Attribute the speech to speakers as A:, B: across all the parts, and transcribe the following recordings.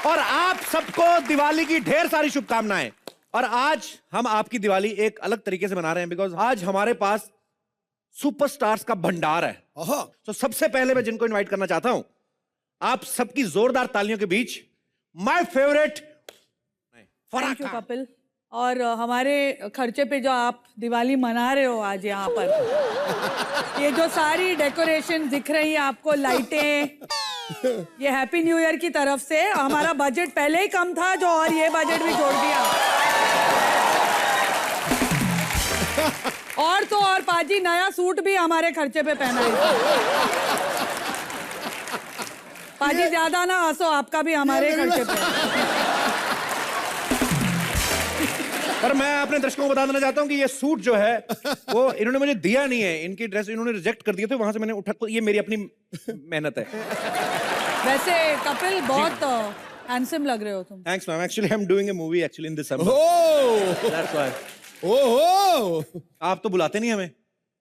A: और आप सबको दिवाली की ढेर सारी शुभकामनाएं। और आज हम आपकी दिवाली एक अलग तरीके से मना रहे हैं बिकॉज आज हमारे पास सुपरस्टार्स का भंडार है। तो सबसे पहले मैं जिनको इनवाइट करना चाहता हूं, आप सबकी जोरदार तालियों के बीच my favourite
B: thank you Kapil. और हमारे खर्चे पे जो आप दिवाली मना रहे हो आज यहाँ पर, ये जो सारी डेकोरेशन दिख रही है आपको, लाइटें, ये हैप्पी न्यू ईयर की तरफ से। हमारा बजट पहले ही कम था जो, और ये बजट भी जोड़ दिया। और तो और पाजी नया सूट भी हमारे खर्चे पे पहना है। पाजी ज्यादा ना हंसो, आपका भी हमारे खर्चे पे।
A: पर मैं अपने दर्शकों को बता देना चाहता हूं कि ये सूट जो है वो इन्होंने मुझे दिया नहीं है, इनकी ड्रेस इन्होंने रिजेक्ट कर दिए थे, वहां से मैंने उठा, ये मेरी अपनी मेहनत है।
B: वैसे कपिल बहुत हैंडसम लग रहे हो तुम।
A: Thanks ma'am, actually I am doing a movie actually in this summer, that's why. ओहो, आप तो बुलाते नहीं हमें।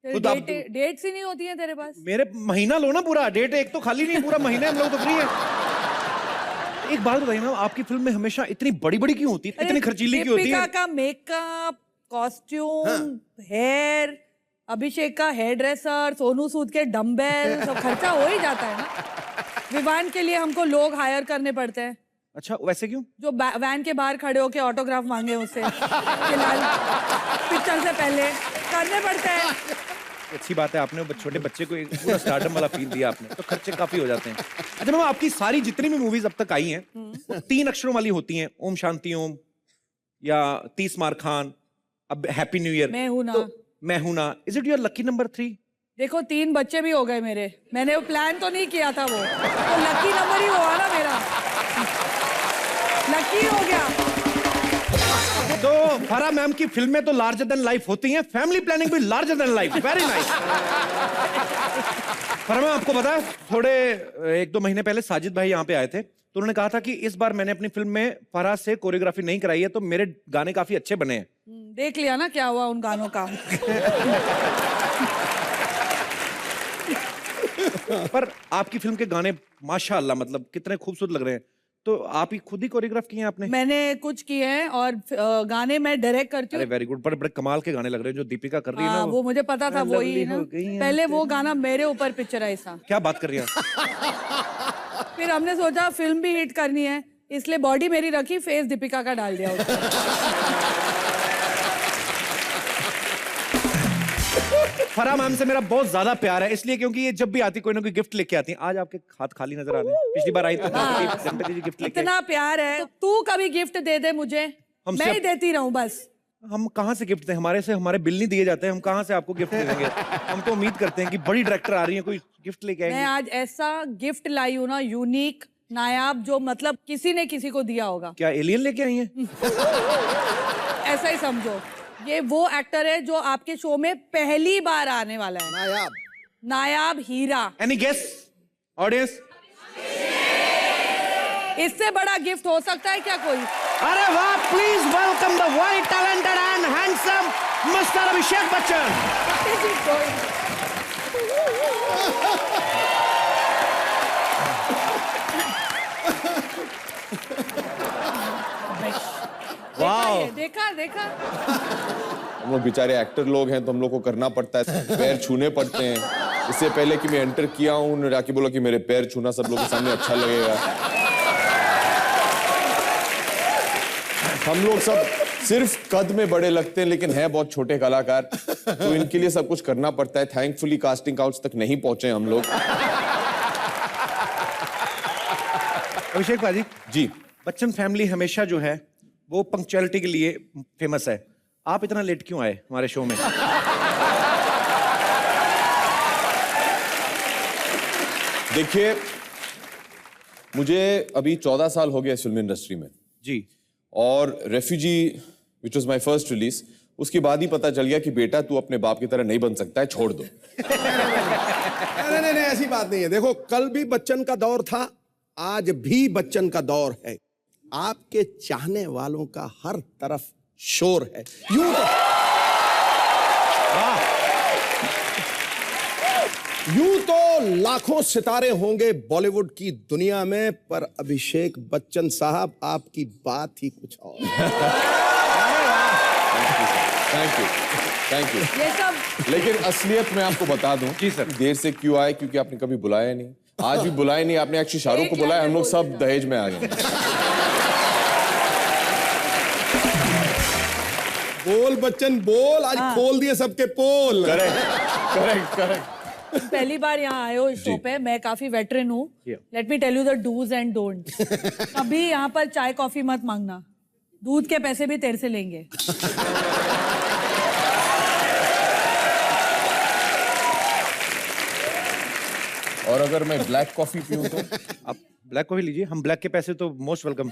B: डेट्स ही नहीं होती हैं तेरे पास?
A: मेरे महीना लो ना पूरा, डेट एक तो खाली नहीं, पूरा महीने हम लोग तो फ्री हैं। एक बात बताइए मैम, आपकी फिल्म में हमेशा इतनी बड़ी बड़ी क्यों होती है, इतनी खर्चीली क्यों होती है?
B: दीपिका का मेकअप, कॉस्ट्यूम, हेयर, अभिषेक का हेयर ड्रेसर, सोनू सूद के डम्बेल, तो खर्चा हो ही जाता है ना। विवान के लिए हमको लोग हायर करने पड़ते हैं।
A: अच्छा, वैसे क्यों? जो
B: वैन के बाहर खड़े होके ऑटोग्राफ मांगे उससे फिलहाल पिक्चर से पहले करने पड़ते हैं।
A: अच्छी बात है, आपने छोटे बच्चे को एक पूरा स्टार्टअप वाला फील दिया आपने, तो खर्चे काफी हो जाते हैं। अच्छा मैम, आपकी सारी जितनी भी मूवीज अब तक आई हैं वो 3 अक्षरों वाली होती हैं, ओम शांति ओम या 30 मार खान, अब हैप्पी न्यू ईयर,
B: मैं हूं ना,
A: तो मैं हूं ना। Is it your lucky number 3?
B: देखो 3 बच्चे भी हो गए मेरे, मैंने वो प्लान तो नहीं किया था, वो तो लकी नंबर ही हुआ ना मेरा, लकी हो गया।
A: तो फरा मैम की फिल्में तो लार्जर देन लाइफ होती हैं, फैमिली प्लानिंग भी larger than life. Very nice. फरा मैम, आपको पता है थोड़े 1-2 महीने पहले साजिद भाई यहाँ पे आए थे, तो उन्होंने कहा था कि इस बार मैंने अपनी फिल्म में फरा से कोरियोग्राफी नहीं कराई है, तो मेरे गाने काफी अच्छे बने हैं।
B: देख लिया ना क्या हुआ उन गानों का।
A: पर आपकी फिल्म के गाने माशाअल्लाह मतलब कितने खूबसूरत लग रहे हैं। तो आप ही खुद ही कोरियोग्राफ किए हैं आपने?
B: मैंने कुछ किए हैं और गाने मैं डायरेक्ट करती हूँ।
A: अरे वेरी गुड, बड़े कमाल के गाने लग रहे हैं जो दीपिका कर रही है ना।
B: वो मुझे पता था, वो ही ना, पहले वो गाना मेरे ऊपर पिक्चराइज था।
A: क्या बात कर रही हैं?
B: फिर हमने सोचा फिल्म भी हिट करनी है, इसलिए बॉडी मेरी रखी, फेस दीपिका का डाल दिया उसमें।
A: फरा मैम से मेरा बहुत ज्यादा प्यार है, इसलिए क्योंकि ये जब भी आती कोई ना कोई गिफ्ट लेके आती है। आज आपके हाथ खाली नजर आ रहे हैं, पिछली बार आई तो गणपति जी गिफ्ट लेके।
B: इतना प्यार है, तू कभी गिफ्ट दे दे मुझे, मैं ही देती रहूं बस।
A: हम कहाँ से गिफ्ट दें, हमारे से हमारे बिल नहीं दिए जाते हैं, हम कहाँ से आपको गिफ्ट देंगे? हम तो उम्मीद करते हैं कि बड़ी डायरेक्टर आ रही है, कोई गिफ्ट लेके आएंगे।
B: मैं आज ऐसा गिफ्ट लाई हूं ना, यूनिक, नायाब, जो मतलब किसी ने किसी को दिया होगा।
A: क्या एलियन लेके आई हैं?
B: ऐसा ही समझो, ये वो एक्टर है जो आपके शो में पहली बार आने वाला है।
C: नायाब,
B: नायाब हीरा।
A: Any guess audience?
B: इससे बड़ा गिफ्ट हो सकता है क्या कोई?
A: अरे वाह, please welcome the very talented and handsome mister Abhishek Bachchan.
B: वाह, देखा देखा।
D: हम लोग बेचारे एक्टर लोग हैं तो हम लोग को करना पड़ता है, पैर छूने पड़ते हैं। इससे पहले कि मैं एंटर किया हूँ, उन्होंने जाके बोला कि मेरे पैर छूना सब लोगों के सामने अच्छा लगेगा। हम लोग सब सिर्फ कद में बड़े लगते हैं लेकिन हैं बहुत छोटे कलाकार, तो इनके लिए सब कुछ करना पड़ता है। थैंकफुली कास्टिंग काउच तक नहीं पहुंचे हम लोग।
A: अभिषेक बाजी
D: जी,
A: बच्चन फैमिली हमेशा जो है वो पंक्चुअलिटी के लिए फेमस है। आप इतना लेट क्यों आए हमारे शो में?
D: देखिए मुझे अभी 14 साल हो गया इस फिल्म इंडस्ट्री में
A: जी,
D: और refugee which was my first release, उसके बाद ही पता चल गया कि बेटा तू अपने बाप की तरह नहीं बन सकता है, छोड़ दो।
C: नहीं, ऐसी बात नहीं है। देखो, कल भी बच्चन का दौर था, आज भी बच्चन का दौर है। आपके चाहने वालों का हर तरफ शोर है। यूं यूं तो लाखों सितारे होंगे बॉलीवुड की दुनिया में, पर अभिषेक बच्चन साहब आपकी बात ही कुछ और।
D: Thank you, thank you.
B: ये सब
D: लेकिन असलियत मैं आपको बता दूं
A: जी सर।
D: देर से क्यों आए, क्योंकि आपने कभी बुलाया नहीं, आज भी बुलाया नहीं आपने। एक्चुअली शाहरुख को बुलाया, हम लोग सब दहेज में आ गए।
C: बोल बच्चन बोल, आज खोल दिए सबके पोल।
D: Correct correct correct.
B: पहली बार यहाँ आए हो इस शो पे, मैं काफी वेटरन हूँ। Let me tell you the dos and don'ts. कभी यहाँ पर चाय कॉफी मत मांगना, दूध के पैसे भी तेरे से लेंगे।
D: और अगर मैं ब्लैक कॉफी पीऊं तो?
A: आप ब्लैक कॉफी लीजिए, हम ब्लैक के पैसे तो मोस्ट वेलकम।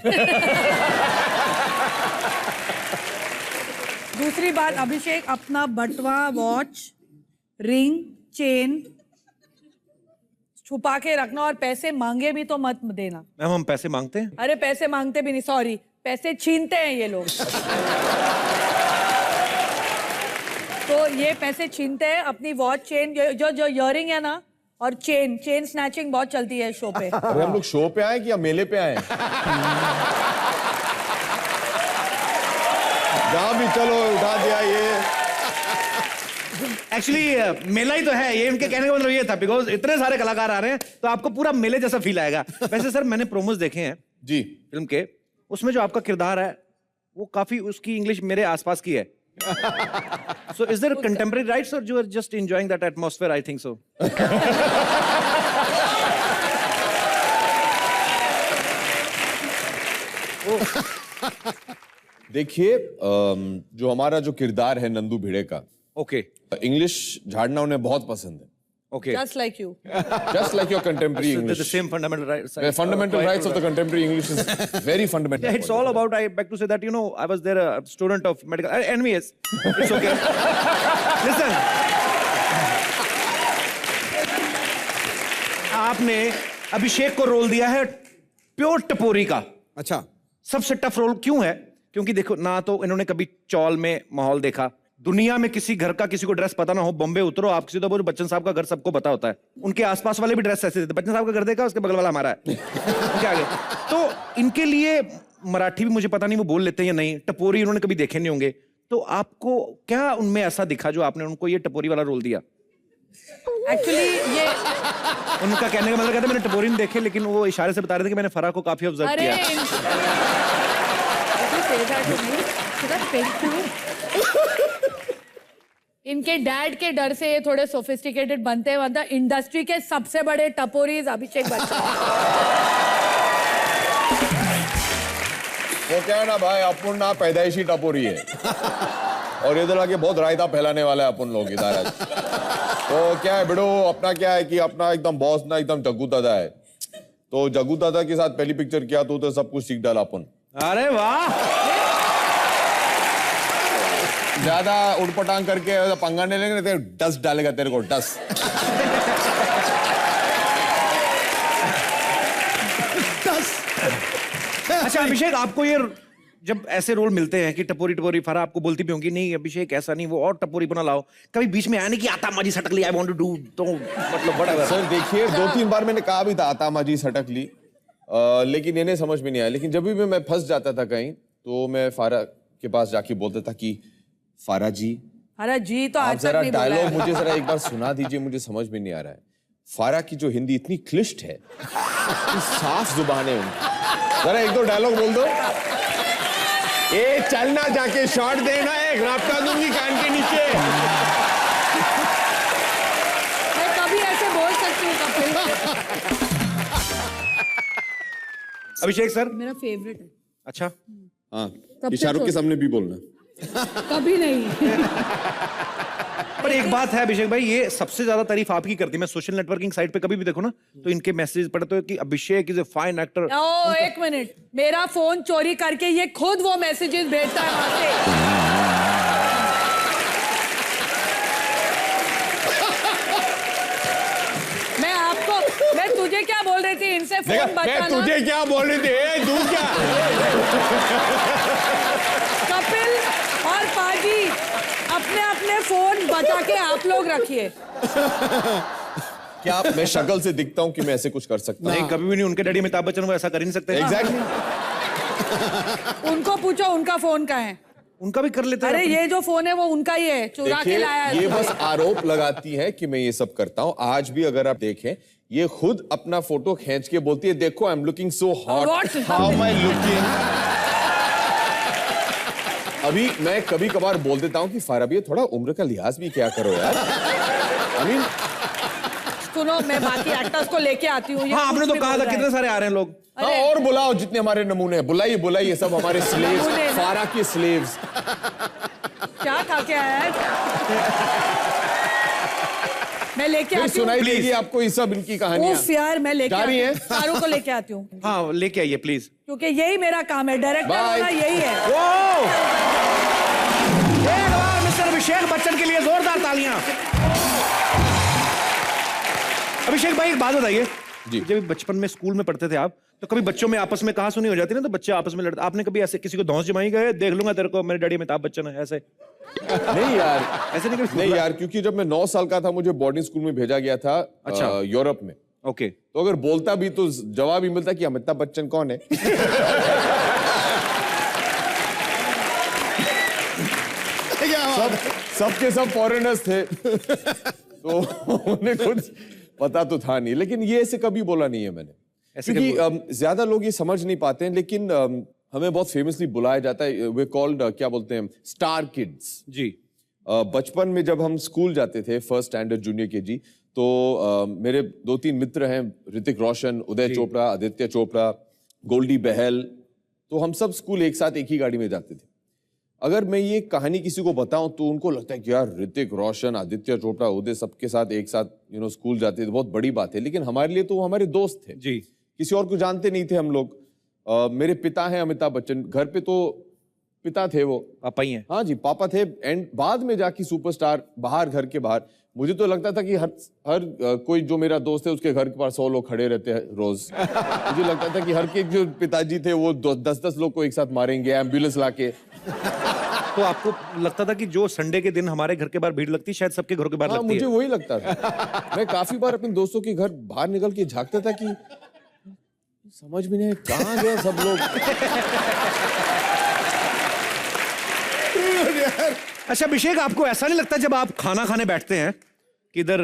B: दूसरी बात, अभिषेक अपना बटवा, वॉच, रिंग, चेन छुपा के रखना, और पैसे मांगे भी तो मत देना।
A: मैम हम पैसे मांगते हैं?
B: अरे पैसे मांगते भी नहीं, सॉरी, पैसे छीनते हैं ये लोग। तो ये पैसे छीनते हैं। अपनी वॉच, चेन, जो इयरिंग है ना, और चेन स्नैचिंग बहुत चलती है शो पे।
D: अरे हम लोग शो पे आए कि या मेले पे आए? जहां भी चलो उठा दिया ये।
A: एक्चुअली मेला ही तो है ये, इनके कहने का मतलब ये था, बिकॉज इतने सारे कलाकार आ रहे हैं तो आपको पूरा मेले जैसा फील आएगा। वैसे सर मैंने प्रोमोस देखे हैं
D: जी
A: फिल्म के, उसमें जो आपका किरदार है वो काफी, उसकी इंग्लिश मेरे आसपास की है। So is there contemporary rights or you are just enjoying that atmosphere? I think so.
D: देखिए जो हमारा जो किरदार है नंदू भिड़े का,
A: Okay.
D: इंग्लिश झाड़ना उन्हें बहुत पसंद है।
A: Okay.
B: Just like you.
D: Just like your contemporary
A: So
D: English.
A: the same fundamental rights.
D: The fundamental rights of the contemporary English is very fundamental.
A: Yeah, it's all about, I beg to say that, you know, I was there a student of medical, anyways, it's okay. Listen. आपने अभिषेक को role दिया है pure टपोरी का।
C: अच्छा,
A: सबसे tough role क्यों है? क्योंकि देखो ना तो इन्होंने कभी चौल में माहौल देखा, दुनिया में किसी घर का किसी को ड्रेस पता ना हो, बॉम्बे उतरो आप किसी तो बोलो बच्चन साहब का घर सबको पता होता है, उनके आसपास वाले भी ड्रेस ऐसे देते, बच्चन साहब का घर देखा उसके बगल वाला हमारा है। क्या आगे? तो इनके लिए मराठी भी मुझे पता नहीं वो बोल लेते हैं या नहीं, टपोरी उन्होंने कभी देखे नहीं होंगे, तो आपको क्या उनमें ऐसा दिखा जो आपने उनको ये टपोरी वाला रोल दिया?
B: एक्चुअली ये
A: उनका कहने का मतलब कहता है मैंने टपोरी नहीं देखे, लेकिन वो इशारे से बता रहे थे कि मैंने फराह को काफी ऑब्जर्व
B: अरे
A: किया।
B: इनके डैड के डर से ये थोड़े सोफिस्टिकेटेड बनते हैं, वरना इंडस्ट्री के सबसे बड़े टपोरीज अभिषेक बच्चन।
D: वो क्या है ना भाई, अपन ना पैदाइशी टपोरी है और इधर आके बहुत रायता फैलाने वाला है अपन लोग इधर आज। तो क्या है बिड़ो, अपना क्या है कि अपना एकदम बॉस ना एकदम जग्गू दादा है, तो जग्गू दादा के साथ पहली पिक्चर किया तो सब कुछ सीख डाला अपन।
A: अरे वाह,
D: ज्यादा उड़पटांग करके पंगा नहीं लेंगे, तो डस्ट डालेगा तेरे को, डस्ट।
A: अच्छा अभिषेक, आपको ये जब ऐसे रोल मिलते हैं कि टपोरी टपोरी फरा आपको बोलती भी होंगी नहीं अभिषेक ऐसा नहीं, वो और टपोरी बना लाओ, कभी बीच में आया नहीं कि आता माजी सटक ली, आई वांट टू डू, तो मतलब बड़ा
D: सर देखिए 2-3 बार मैंने कहा भी था आता माजी सटक ली, लेकिन इन्हें समझ में नहीं आया। लेकिन जब भी मैं फंस जाता था कहीं तो मैं फारा के पास जाके बोलता था कि फारा जी,
B: अरे जी तो
D: आप
B: आज तक
D: जरा
B: नहीं बोला
D: डायलॉग
B: है।
D: मुझे जरा एक बार सुना दीजिए, मुझे समझ में नहीं आ रहा है। फारा की जो हिंदी इतनी क्लिष्ट है, इतनी साफ जुबान है उनकी, जरा एक दो डायलॉग बोल दो। ए चलना जाके शॉट देना है, रपटा दूंगी कान के नीचे।
B: मैं कभी ऐसे बोल सकती हूँ कपिल।
A: अभिषेक सर
B: मेरा फेवरेट है।
A: अच्छा
D: हाँ,
B: सबसे
D: शाहरुख के
B: छोटा।
D: सामने भी बोलना।
B: कभी नहीं।
A: पर एक बात है अभिषेक भाई, ये सबसे ज्यादा तारीफ आपकी करती है। मैं सोशल नेटवर्किंग साइट पे कभी भी देखो ना तो इनके मैसेज पढ़ते हो कि अभिषेक इज ए फाइन एक्टर।
B: ओ एक मिनट, मेरा फोन चोरी करके ये खुद वो मैसेजेस भेजता है वहां से। मैं तुझे क्या बोल रही थी, इनसे फोन बचाना।
D: तुझे क्या बोल रही थी, तू क्या?
B: कपिल और पाजी अपने अपने फोन बचा के आप लोग रखिए।
D: क्या मैं शक्ल से दिखता हूँ कि मैं ऐसे कुछ कर सकता
A: नहीं, कभी भी नहीं। उनके डैडी अमिताभ बच्चन वो ऐसा कर ही नहीं सकते।
D: एग्जैक्टली।
B: उनको पूछो उनका फोन कहाँ है।
A: उनका भी कर लेते हैं।
B: अरे ये जो फोन है वो उनका ही है, चुरा के लाया है।
D: ये बस आरोप लगाती है कि मैं ये सब करता हूँ। आज भी अगर आप देखें, ये खुद अपना फोटो खींच के बोलती है, देखो I am looking so hot, how am I looking. अभी मैं कभी कभार बोल देता हूँ कि फारा भैया थोड़ा उम्र का लिहाज भी क्या करो यार। आई मीन
B: सुनो, मैं बाकी एक्टर्स को लेके आती हूँ।
A: हाँ, आपने तो कहा था कितने सारे आ रहे हैं लोग।
D: हाँ, और बुलाओ जितने हमारे नमूने हैं, बुलाइए बुलाइए, सब हमारे स्लेव्स, फारा के स्लेव्स।
B: क्या खा के आया है? मैं लेके आती हूँ।
D: सुनाई देगी आपको ये सब इनकी कहानियां।
B: उफ यार, मैं लेके आती हूँ।
D: है?
B: शाहरुख को लेके आती हूँ।
A: हाँ, लेके आइए प्लीज,
B: क्योंकि यही मेरा काम है, डायरेक्टर होना यही है।
A: एक बार मिस्टर अभिषेक बच्चन के लिए जोरदार तालियां। अभिषेक भाई, एक बात बताइए
D: जी।
A: जब बचपन में स्कूल में पढ़ते थे आप, तो कभी बच्चों में आपस में कहा सुनी हो जाती ना, तो बच्चे आपस में लड़ते, आपने कभी ऐसे किसी को धौंस जमाई गए, देख लूंगा तेरे को, मेरे डैडी अमिताभ बच्चन है, ऐसे?
D: नहीं यार,
A: ऐसे नहीं कभी?
D: नहीं यार, क्योंकि जब मैं 9 साल का था मुझे बोर्डिंग स्कूल में भेजा गया था।
A: अच्छा।
D: यूरोप में।
A: ओके।
D: तो अगर बोलता भी तो जवाब ही मिलता कि अमिताभ बच्चन कौन है। सबके सब फॉरेनर्स थे, तो उन्हें कुछ पता तो था नहीं, लेकिन ये ऐसे कभी बोला नहीं है मैंने। क्योंकि ज्यादा लोग ये समझ नहीं पाते हैं, लेकिन हमें बहुत फेमसली बुलाया जाता है, वे कॉल्ड क्या बोलते हैं, स्टार किड्स
A: जी।
D: बचपन में जब हम स्कूल जाते थे, फर्स्ट स्टैंडर्ड जूनियर केजी, तो मेरे 2-3 मित्र हैं, ऋतिक रोशन, उदय चोपड़ा, आदित्य चोपड़ा, गोल्डी बहल, तो हम सब स्कूल एक साथ एक ही गाड़ी में जाते थे। अगर मैं ये कहानी किसी को बताऊं तो उनको लगता है कि यार ऋतिक रोशन, आदित्य चोपड़ा, उदय सबके साथ एक साथ स्कूल जाते थे, बहुत बड़ी बात है। लेकिन हमारे लिए तो वो हमारे दोस्त थे
A: जी।
D: किसी और को जानते नहीं थे हम लोग। मेरे पिता हैं अमिताभ बच्चन, घर पे तो पिता थे वो,
A: पापा ही हैं।
D: हाँ जी, पापा थे। एंड बाद में जाके सुपरस्टार, बाहर, घर के बाहर। मुझे तो लगता था कि हर कोई जो मेरा दोस्त है उसके घर के पास 100 लोग खड़े रहते हैं रोज। मुझे लगता था कि हर के जो पिताजी थे वो 10-10 लोग को एक साथ मारेंगे एम्बुलेंस लाके।
A: तो आपको लगता था कि जो संडे के दिन हमारे घर के बाहर भीड़ लगती है, शायद सबके घरों के बाहर लगती है?
D: मुझे वही लगता था। मैं काफी बार अपने दोस्तों के घर बाहर निकल के झांकता था कि समझ में नहीं कहाँ गए सब लोग।
A: अच्छा अभिषेक, आपको ऐसा नहीं लगता जब आप खाना खाने बैठते हैं कि इधर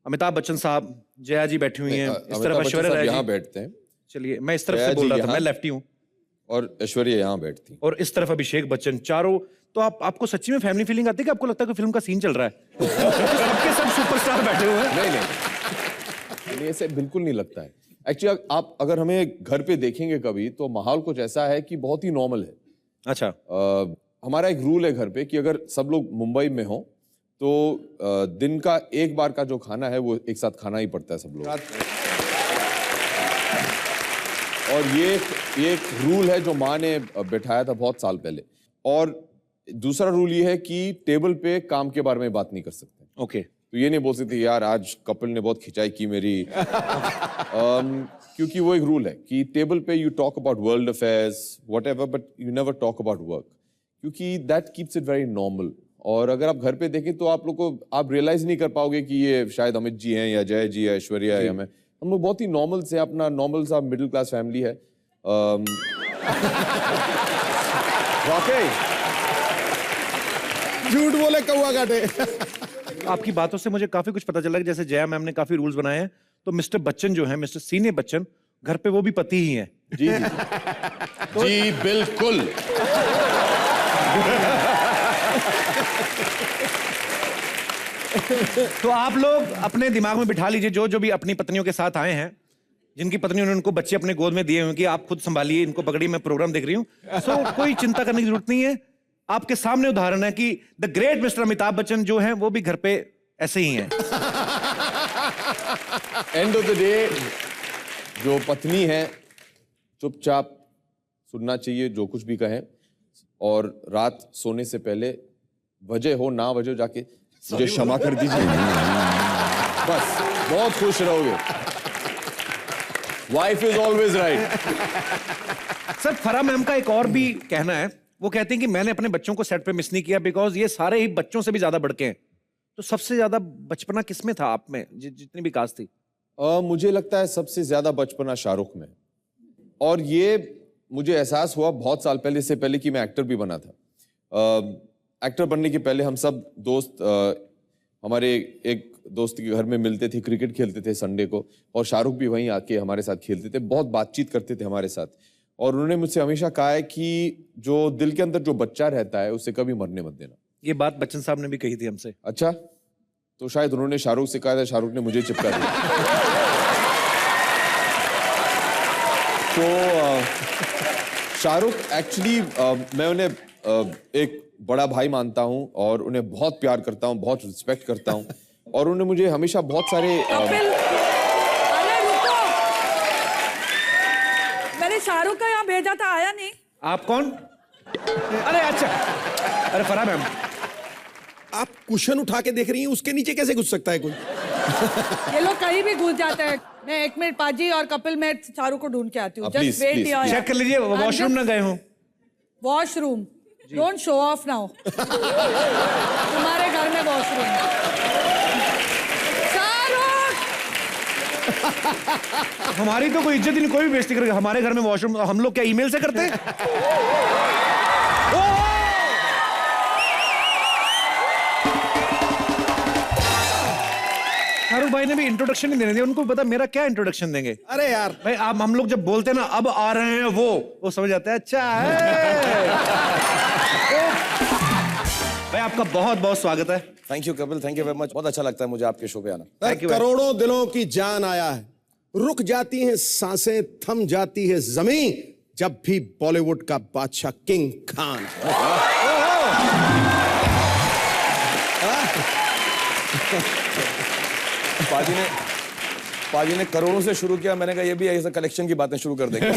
A: अमिताभ बच्चन साहब, जया जी बैठी हुई हैं, इस तरफ ऐश्वर्या राय
D: यहाँ
A: जी
D: बैठते हैं,
A: चलिए मैं इस तरफ से बोल रहा था, मैं लेफ्टी हूँ,
D: और ऐश्वर्या यहाँ बैठती है,
A: और इस तरफ अभिषेक बच्चन, चारों। तो आपको सच्ची में फैमिली फीलिंग आती है कि आपको लगता है कि फिल्म का सीन चल रहा है? सबके सब सुपरस्टार बैठे हुए हैं।
D: नहीं, ऐसे बिल्कुल नहीं लगता है। एक्चुअली आप अगर हमें घर पे देखेंगे कभी, तो माहौल कुछ ऐसा है कि बहुत ही नॉर्मल है।
A: अच्छा।
D: हमारा एक रूल है घर पे कि अगर सब लोग मुंबई में हो तो दिन का एक बार का जो खाना है वो एक साथ खाना ही पड़ता है सब लोग। और ये एक रूल है जो माँ ने बैठाया था बहुत साल पहले। और दूसरा रूल ये है कि टेबल पे काम के बारे में बात नहीं कर सकते।
A: ओके।
D: तो ये नहीं बोल सकते यार आज कपिल ने बहुत खिंचाई की मेरी। क्योंकि वो एक रूल है कि टेबल पे you talk about world affairs whatever, but you never talk about work, क्योंकि that keeps it very normal. और अगर आप घर पे देखें तो आप लोग को आप रियलाइज नहीं कर पाओगे कि ये शायद अमित जी हैं या जय जी या ऐश्वर्या है या मैं। हम लोग बहुत ही नॉर्मल से, अपना नॉर्मल सा मिडिल क्लास फैमिली है। वाकई
C: झूठ बोले कौवा काटे।
A: आपकी बातों से मुझे काफी कुछ पता चला कि जैसे जया मैम ने काफी रूल्स बनाए हैं, तो मिस्टर बच्चन जो है, मिस्टर सीनियर बच्चन, घर पे वो भी पति ही हैं।
D: जी जी, जी बिल्कुल।
A: तो आप लोग अपने दिमाग में बिठा लीजिए, जो जो भी अपनी पत्नियों के साथ आए हैं, जिनकी पत्नियों ने उनको बच्चे अपने गोद में दिए हुए कि आप खुद संभालिए, इनको पकड़िए, मैं प्रोग्राम देख रही हूँ। सो कोई चिंता करने की जरूरत नहीं है। आपके सामने उदाहरण है कि the great mister Amitabh Bachchan जो हैं वो भी घर पे ऐसे ही हैं।
D: एंड ऑफ द डे जो पत्नी है चुपचाप सुनना चाहिए जो कुछ भी कहें, और रात सोने से पहले वजह हो ना वजह जाके मुझे क्षमा कर दीजिए, बस बहुत खुश रहोगे। Wife is always right.
A: Sir फरा मैम का एक और भी कहना है, वो कहते हैं कि मैंने अपने बच्चों को सेट पे मिस नहीं किया बिकॉज ये सारे ही बच्चों से भी ज्यादा बढ़के हैं। तो सबसे ज्यादा बचपना किसमें था आप में, जितनी भी कास्ट थी?
D: मुझे लगता है सबसे ज्यादा बचपना शाहरुख में, और ये मुझे एहसास हुआ बहुत साल पहले, इससे पहले कि मैं एक्टर भी बना था। एक्टर बनने के पहले हम सब दोस्त हमारे एक दोस्त के घर में मिलते थे, क्रिकेट खेलते थे संडे को, और शाहरुख भी वहीं आके हमारे साथ खेलते थे, बहुत बातचीत करते थे हमारे साथ। और उन्होंने मुझसे हमेशा कहा है कि जो दिल के अंदर जो बच्चा रहता है उसे कभी मरने मत देना।
A: ये बात बच्चन साहब ने भी कही थी हमसे।
D: अच्छा, तो शायद उन्होंने शाहरुख से कहा था, शाहरुख ने मुझे चिपका दिया। तो शाहरुख एक्चुअली मैं उन्हें एक बड़ा भाई मानता हूं और उन्हें बहुत प्यार करता हूं, बहुत रिस्पेक्ट करता हूं, और उन्होंने मुझे हमेशा बहुत सारे
B: अरे रुको, मैंने शाहरुख का यहाँ भेजा था, आया नहीं।
A: आप कौन? अरे अच्छा, अरे फराह मैम।
C: आप कुशन उठा के देख रही हैं, उसके नीचे कैसे घुस सकता है कोई?
B: ये लोग कहीं भी घुस जाते हैं। मैं 1 मिनट पाजी और कपिल, मैं शाहरुख को ढूंढ के आती हूँ।
D: Please,
B: just wait
D: please.
B: Here.
A: Check कर लीजिए, वॉशरूम ना गए हो।
B: Washroom, don't show off now. तुम्हारे घर में वॉशरूम। शाहरुख,
A: हमारी तो कोई इज्जत ही नहीं, कोई भी बेइज्जती करेगा। हमारे घर में वॉशरूम हम लोग क्या ईमेल से करते हैं? शाहरुख भाई ने भी इंट्रोडक्शन नहीं देने दिया, उनको पता मेरा क्या इंट्रोडक्शन देंगे।
C: अरे यार
A: भाई आप, हम लोग जब बोलते हैं ना अब आ रहे हैं वो समझ जाता है। अच्छा है। भाई आपका बहुत बहुत स्वागत है।
E: Thank you Kapil, thank you very much. बहुत अच्छा लगता है मुझे आपके शो पे आना।
A: Thank you,
C: करोड़ों दिलों की जान आया है। रुक जाती हैं सांसें, थम जाती है जमीन, जब भी बॉलीवुड का बादशाह किंग खान।
E: पाजी ने करोड़ों से शुरू किया, मैंने कहा ये भी ऐसा कलेक्शन की बातें शुरू कर देंगे।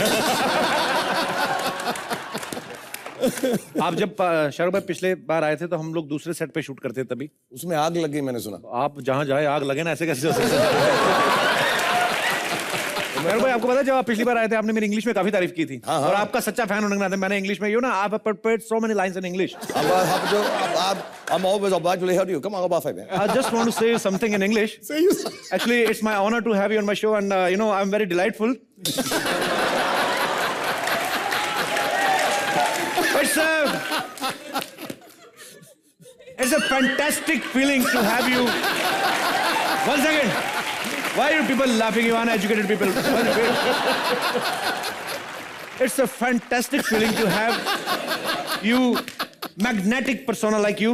A: आप जब शाहरुख भाई पिछले बार आए थे तो हम लोग दूसरे सेट पे शूट करते तभी
E: उसमें आग लग गई, मैंने सुना।
A: आप जहां जाए आग लगे ना, ऐसे कैसे हो सकता है? शाहरुख भाई आपको पता है जब आप पिछली बार आए थे आपने मेरी इंग्लिश में काफी तारीफ की थी।
E: हाँ।
A: और आपका सच्चा फैन होने के नाते मैंने इंग्लिश में आप prepared so many lines in English.
E: I'm always obliged to hear you. Come on, go back.
A: I just want to say something in English. Actually, it's my honor to have you on my show, and I'm very delightful. It's a fantastic feeling to have you. One second. Why are people laughing? You uneducated people. It's a fantastic feeling to have you, magnetic persona like you.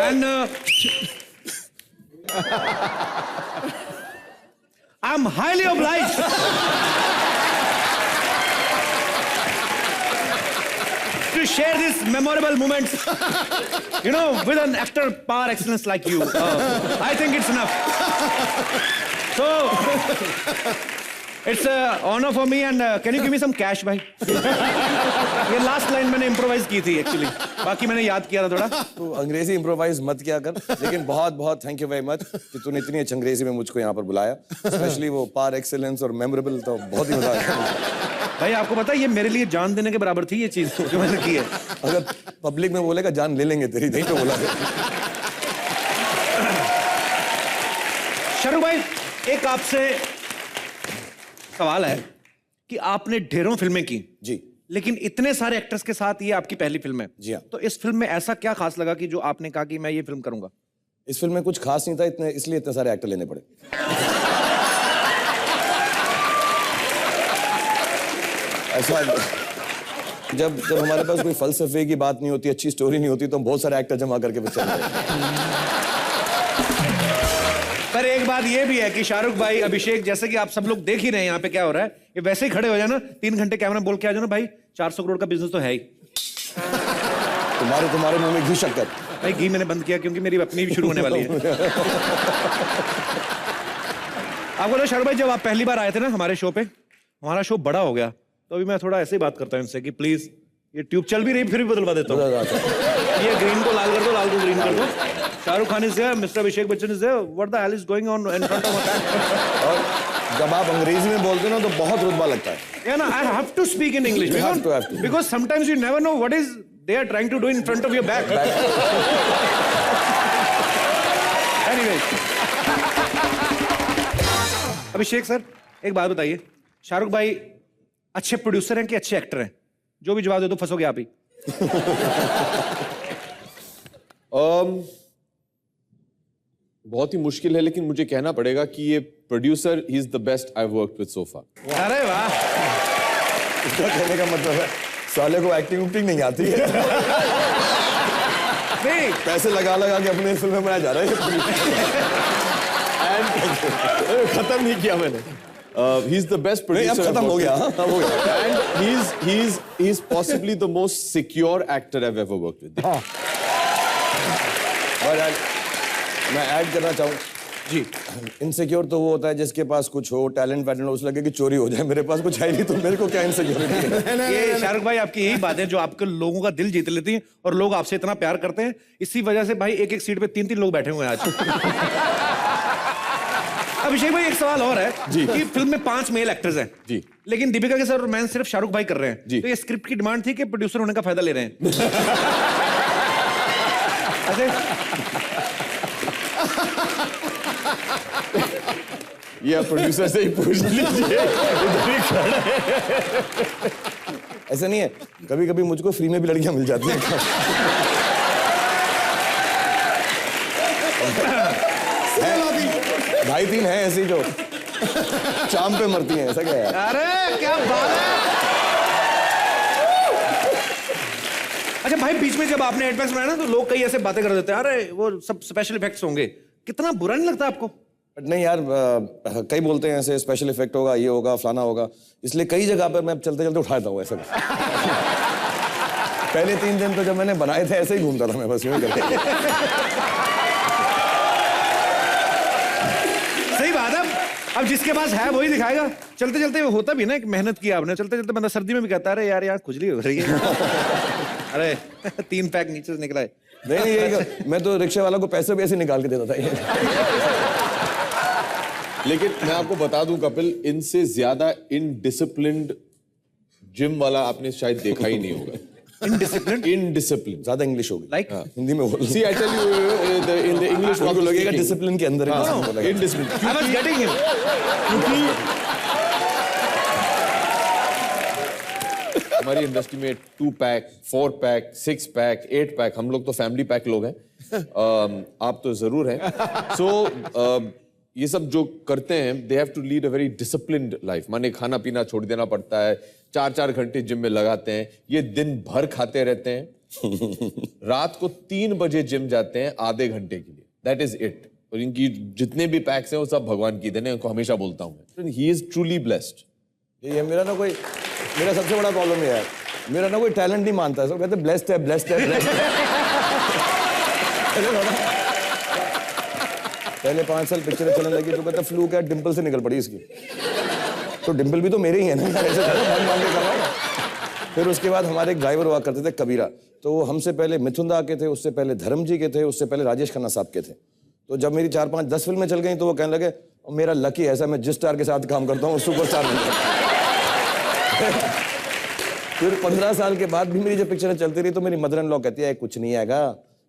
A: And I'm highly obliged. To share these memorable moments, with an actor par excellence like you. I think it's enough. So, it's an honor for me, and can you give me some cash, भाई? ये last line मैंने improvise की थी actually, बाकी मैंने याद किया था थोड़ा।
E: तू अंग्रेजी इम्प्रोवाइज मत किया कर, लेकिन बहुत बहुत थैंक यू वेरी मच कि तूने इतनी अच्छी अंग्रेजी में मुझको यहाँ पर बुलाया, स्पेशली वो पार एक्सेलेंस और मेमोरेबल, तो बहुत ही मजा आया।
A: भाई आपको पता है ये मेरे लिए जान देने के बराबर थी ये चीज जो मैंने की है।
E: अगर पब्लिक में बोलेगा जान ले लेंगे तेरी, नहीं तो बोला।
A: शाहरुख भाई एक आपसे सवाल है कि आपने ढेरों फिल्में की
E: जी,
A: लेकिन इतने सारे एक्टर्स के साथ ये आपकी पहली फिल्म है।
E: जी हाँ।
A: तो इस फिल्म में ऐसा क्या खास लगा कि जो आपने कहा कि मैं ये फिल्म करूंगा?
E: इस फिल्म में कुछ खास नहीं था, इसलिए इतने सारे एक्टर लेने पड़े। ऐसा जब हमारे पास कोई फलसफे की बात नहीं होती, अच्छी स्टोरी नहीं होती, तो हम बहुत सारे एक्टर जमा करके पिक्चर बनाते।
A: पर एक बात ये भी है कि शाहरुख भाई, अभिषेक, जैसे कि आप सब लोग देख ही रहे हैं यहाँ पे क्या हो रहा है, ये वैसे ही खड़े हो जाए ना, 3 घंटे कैमरा बोल के आ जाओ ना भाई, 400 करोड़ का बिजनेस तो है ही।
E: तुम्हारे मुंह में घी शक्कर।
A: भाई घी मैंने बंद किया क्योंकि मेरी अपनी भी शुरू होने वाली है। आपको तो शाहरुख भाई जब आप पहली बार आए थे ना हमारे शो पे, हमारा शो बड़ा हो गया, तो अभी मैं थोड़ा ऐसे ही बात करता हूँ इनसे कि प्लीज ये ट्यूब चल भी रही फिर भी बदलवा देता हूँ, ये ग्रीन को लाल कर दो, लाल को ग्रीन कर दो। Shahrukh Khan is there, mister Abhishek Bachchan is there, what the hell is going on in front of us.
E: और जब आप अंग्रेजी में बोलते हो तो बहुत रुतबा लगता है।
A: Yeah, no, I have to speak in English
E: You have to.
A: because sometimes you never know what is they are trying to do in front of your back. Anyway. Abhishek sir, एक बात बताइए, शाहरुख भाई अच्छे producer हैं कि अच्छे actor हैं? जो भी जवाब दे दो फंसोगे आप ही।
D: बहुत ही मुश्किल है, लेकिन मुझे कहना पड़ेगा कि ये producer he is the best I worked with so far.
A: अरे वाह,
E: इसका कहने का मतलब है साले को एक्टिंग नहीं आती है।
A: नहीं
E: पैसे लगा के अपने फिल्म में बनाया जा रहा है।
D: खत्म नहीं किया मैंने। He is the best
E: नहीं,
D: producer.
E: अब खत्म हो गया, अब हो गया।
D: And he's possibly the most secure actor I've ever worked with.
E: मैं ऐड करना चाहूँ
A: जी,
E: इनसिक्योर तो वो होता है जिसके पास कुछ हो, टैलेंट वैलेंट, उसे लगे कि चोरी हो जाए। मेरे पास कुछ है नहीं तो मेरे को क्या इनसिक्योरिटी है?
A: ये शाहरुख भाई आपकी यही बात है जो आपके लोगों का दिल जीत लेती है और लोग आपसे इतना प्यार करते हैं। इसी वजह से भाई एक सीट पे 3 लोग बैठे हुए हैं आज। अभिषेक भाई एक सवाल और है
D: जी
A: कि फिल्म में 5 मेल एक्टर्स हैं
D: जी,
A: लेकिन दीपिका के साथ रोमांस सिर्फ शाहरुख भाई कर रहे हैं
D: जी।
A: तो ये स्क्रिप्ट की डिमांड थी कि प्रोड्यूसर होने का फायदा ले रहे हैं?
D: ये प्रोड्यूसर से ही पूछ लीजिए।
E: ऐसा नहीं है, कभी कभी मुझको फ्री में भी लड़कियां मिल जाती हैं। ढाई 3 है ऐसी जो शाम पे मरती हैं, ऐसा क्या है?
A: अरे क्या बात है। अच्छा भाई, बीच में जब आपने एडवैक्स बनाया ना तो लोग कई ऐसे बातें कर देते हैं, अरे वो सब स्पेशल इफेक्ट्स होंगे। कितना बुरा नहीं लगता आपको?
E: नहीं यार, कई बोलते हैं ऐसे स्पेशल इफेक्ट होगा, ये होगा, फलाना होगा, इसलिए कई जगह पर मैं चलते चलते उठा देता हूँ ऐसा। पहले 3 दिन तो जब मैंने बनाए थे ऐसे ही घूमता था मैं, बस यूं ही करके।
A: सही बात है, अब जिसके पास है वही दिखाएगा। चलते चलते होता भी ना, एक मेहनत की आपने, चलते चलते बंदा सर्दी में भी कहता है अरे यार खुजली हो रही है। अरे 3 पैक नीचे से निकला है।
E: नहीं, मैं तो रिक्शे वाला को पैसे भी ऐसे निकाल के देता था।
D: लेकिन मैं आपको बता दूं कपिल, इनसे ज्यादा इनडिसिप्लिन्ड जिम वाला आपने शायद देखा ही नहीं होगा। इनडिसिप्लिन
E: ज्यादा इंग्लिश होगी,
A: लाइक
E: हिंदी में बोल।
D: See, I tell you, in the English
E: आपको लगेगा डिसिप्लिन के अंदर
D: indiscipline.
A: I was getting him.
D: हमारी इंडस्ट्री में 2 पैक, 4 पैक, 6 पैक, 8 पैक, हम लोग तो फैमिली पैक लोग हैं। आप तो जरूर हैं। So ये सब जो करते हैं, they have to lead a very disciplined life. माने खाना पीना छोड़ देना पड़ता है, 4-4 घंटे जिम में लगाते हैं, ये दिन भर खाते रहते हैं, रात को 3 बजे जिम जाते हैं आधे घंटे के लिए। That is it. और इनकी जितने भी पैक्स हैं वो सब भगवान की देन है, उनको हमेशा बोलता हूँ मैं। He is truly blessed.
E: ये मेरा सबसे बड़ा प्रॉब्लम ये है, मेरा ना कोई टैलेंट नहीं मानता है, सब कहते ब्लेस्ड है, ब्लेस्ड है, ब्लेस्ड है। पहले 5 साल पिक्चर चलने लगी तो कहता फ्लू क्या, डिंपल से निकल पड़ी इसकी। तो डिंपल भी तो मेरे ही है ना, ऐसे मान के कर रहा हूं। फिर उसके बाद हमारे एक ड्राइवर हुआ करते थे कबीरा, तो वो हमसे पहले मिथुन दा के थे, उससे पहले धर्म जी के थे, उससे पहले राजेश खन्ना साहब के थे। तो जब मेरी 4, 5, 10 फिल्में चल गई तो वो कहने लगे मेरा लकी ऐसा, मैं जिस स्टार के साथ काम करता हूँ सुपरस्टार बन गया। फिर 15 साल के बाद भी मेरी जब पिक्चरें चलती रही तो मेरी मदर इन लॉ कहती है कुछ नहीं आएगा,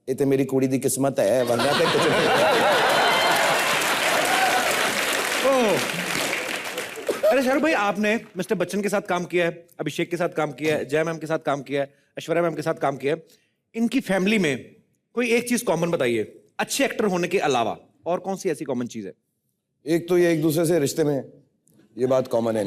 E: ये तो मेरी कुड़ी दी किस्मत है, वरना तो कुछ नहीं।
A: अरे शाहरुख भाई, आपने मिस्टर बच्चन के साथ काम किया है, अभिषेक के साथ काम किया है, जय मैम के साथ काम किया है, ऐश्वर्या मैम के साथ काम किया है। इनकी फैमिली में कोई एक चीज कॉमन बताइए, अच्छे एक्टर होने के अलावा और कौन सी ऐसी कॉमन चीज है?
E: एक तो ये एक दूसरे से रिश्ते में, ये बात कॉमन है।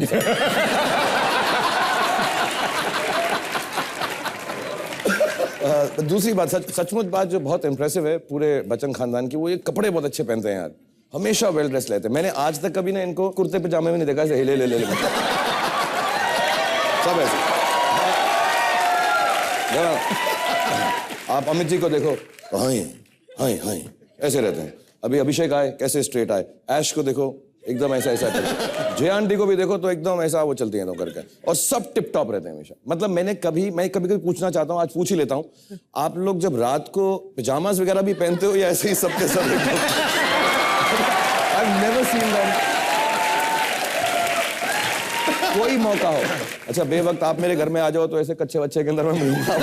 E: दूसरी बात, सचमुच बात जो बहुत इंप्रेसिव है पूरे बच्चन खानदान की, वो ये कपड़े बहुत अच्छे पहनते हैं यार, हमेशा वेल ड्रेस लेते हैं। मैंने आज तक कभी ना इनको कुर्ते पजामे में नहीं देखा, ऐसे ले सब ऐसे। आप अमित जी को देखो, हाय ऐसे रहते हैं। अभी अभिषेक आए कैसे स्ट्रेट आए, ऐश को देखो एकदम ऐसा जय आंटी को भी देखो तो एकदम ऐसा वो चलती है तो करके, और सब टिप टॉप रहते हैं हमेशा। मतलब मैं कभी पूछना चाहता हूँ, आज पूछ ही लेता हूँ, आप लोग जब रात को पिजामास वगैरह भी पहनते हो या ऐसे ही सबके सब? I've never seen that. कोई मौका हो, अच्छा बेवक्त आप मेरे घर में आ जाओ तो ऐसे कच्चे बच्चे के अंदर मैं मिलूंगा।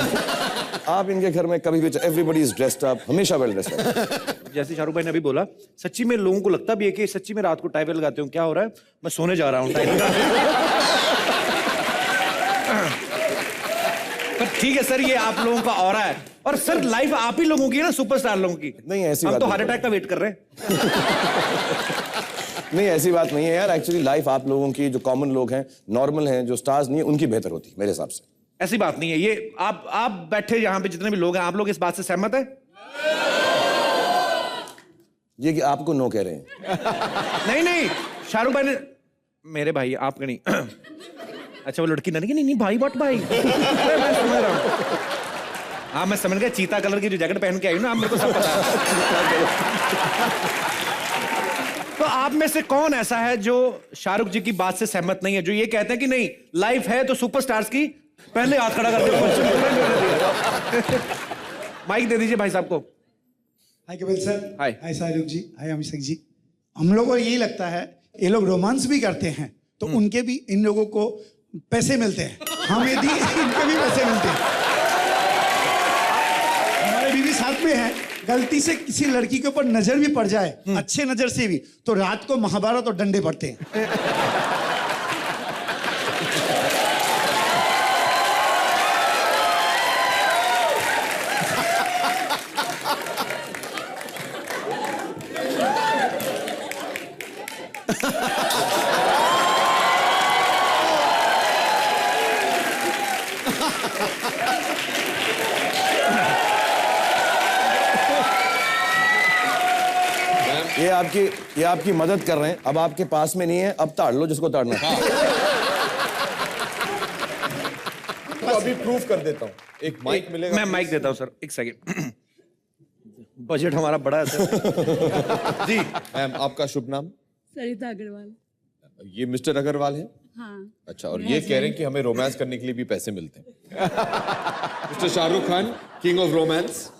E: आप इनके घर में कभी भी, एवरीबॉडी इज ड्रेस्ड अप, हमेशा वेल ड्रेस्ड अप।
A: जैसे शाहरुख भाई ने अभी बोला, सच्ची में लोगों को लगता भी है कि सच्ची में रात को टाई लगाते हो, क्या हो रहा है, मैं सोने जा रहा हूँ टाई पर ठीक है सर, ये आप लोगों का ऑरा है। और सर लाइफ आप ही लोगों की है ना, सुपरस्टार लोगों की।
E: नहीं ऐसी
A: हम
E: बात
A: तो
E: नहीं।
A: हार्ट अटैक का वेट कर रहे हैं।
E: नहीं ऐसी बात नहीं है यार, एक्चुअली लाइफ आप लोगों की, जो कॉमन लोग हैं, नॉर्मल हैं, जो स्टार्स नहीं है, उनकी बेहतर होती है मेरे हिसाब से।
A: ऐसी बात नहीं है ये। आप बैठे यहाँ पे जितने भी लोग हैं, आप लोग इस बात से सहमत है?
E: ये कि आपको नो कह रहे हैं।
A: नहीं शाहरुख भाई ने, मेरे भाई आपके नहीं। अच्छा वो लड़की नहीं भाई बट भाई। मैं समझ रहा हूँ। हाँ मैं समझ गया, चीता कलर की जो जैकेट पहन के आई ना, आप मेरे को सब पता है। तो आप में से कौन ऐसा है जो शाहरुख जी की बात से सहमत नहीं है, जो ये कहते हैं कि नहीं लाइफ है तो सुपरस्टार्स की, पहले हाथ खड़ा कर दो। माइक दे दीजिए भाई साहब को।
F: हाय कपिल सर।
A: हाय।
F: हाय शाहरुख जी। हाय अभिषेक जी। हम लोगों को यही लगता है ये लोग रोमांस भी करते हैं तो उनके भी, इन लोगों को पैसे मिलते हैं, हमें भी इनके भी पैसे मिलते हैं। हमारे बीवी साथ में है, गलती से किसी लड़की के ऊपर नजर भी पड़ जाए, अच्छे नजर से भी, तो रात को महाभारत और डंडे पड़ते हैं।
E: ये आपकी मदद कर रहे हैं। अब आपके पास में नहीं है, अब ताड़ लो जिसको ताड़ना है।
D: तो अभी प्रूव कर देता हूँ, एक माइक मिलेगा।
A: मैं माइक देता हूँ सर, एक सेकेंड। बजट हमारा बड़ा है सर। जी
D: मैम आपका शुभ नाम?
B: सरिता अग्रवाल।
D: ये मिस्टर अग्रवाल है?
B: हाँ।
D: अच्छा, और ये कह रहे हैं कि हमें रोमांस करने के लिए भी पैसे मिलते हैं। Mister Shahrukh Khan, king of romance.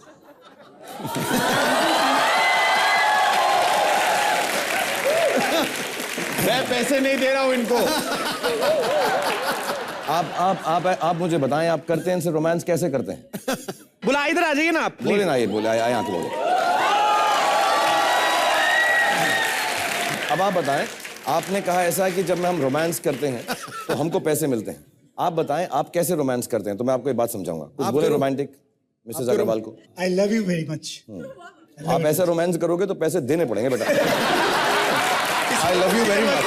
D: मैं पैसे नहीं दे रहा हूं इनको।
E: आप मुझे बताएं, आप करते हैं इनसे रोमांस कैसे करते हैं?
A: बुला, इधर आ जाइए ना आप।
E: बोले ना, ये बोले यहाँ के बोले। अब आप बताएं, आपने कहा ऐसा कि जब हम रोमांस करते हैं तो हमको पैसे मिलते हैं। आप बताएं आप कैसे रोमांस करते हैं, तो मैं आपको एक बात समझाऊंगा। कुछ बोले रोमांटिक मिसेस अग्रवाल को।
F: I love you very much.
E: आप ऐसा रोमांस करोगे तो पैसे देने पड़ेंगे बेटा। I love you very much.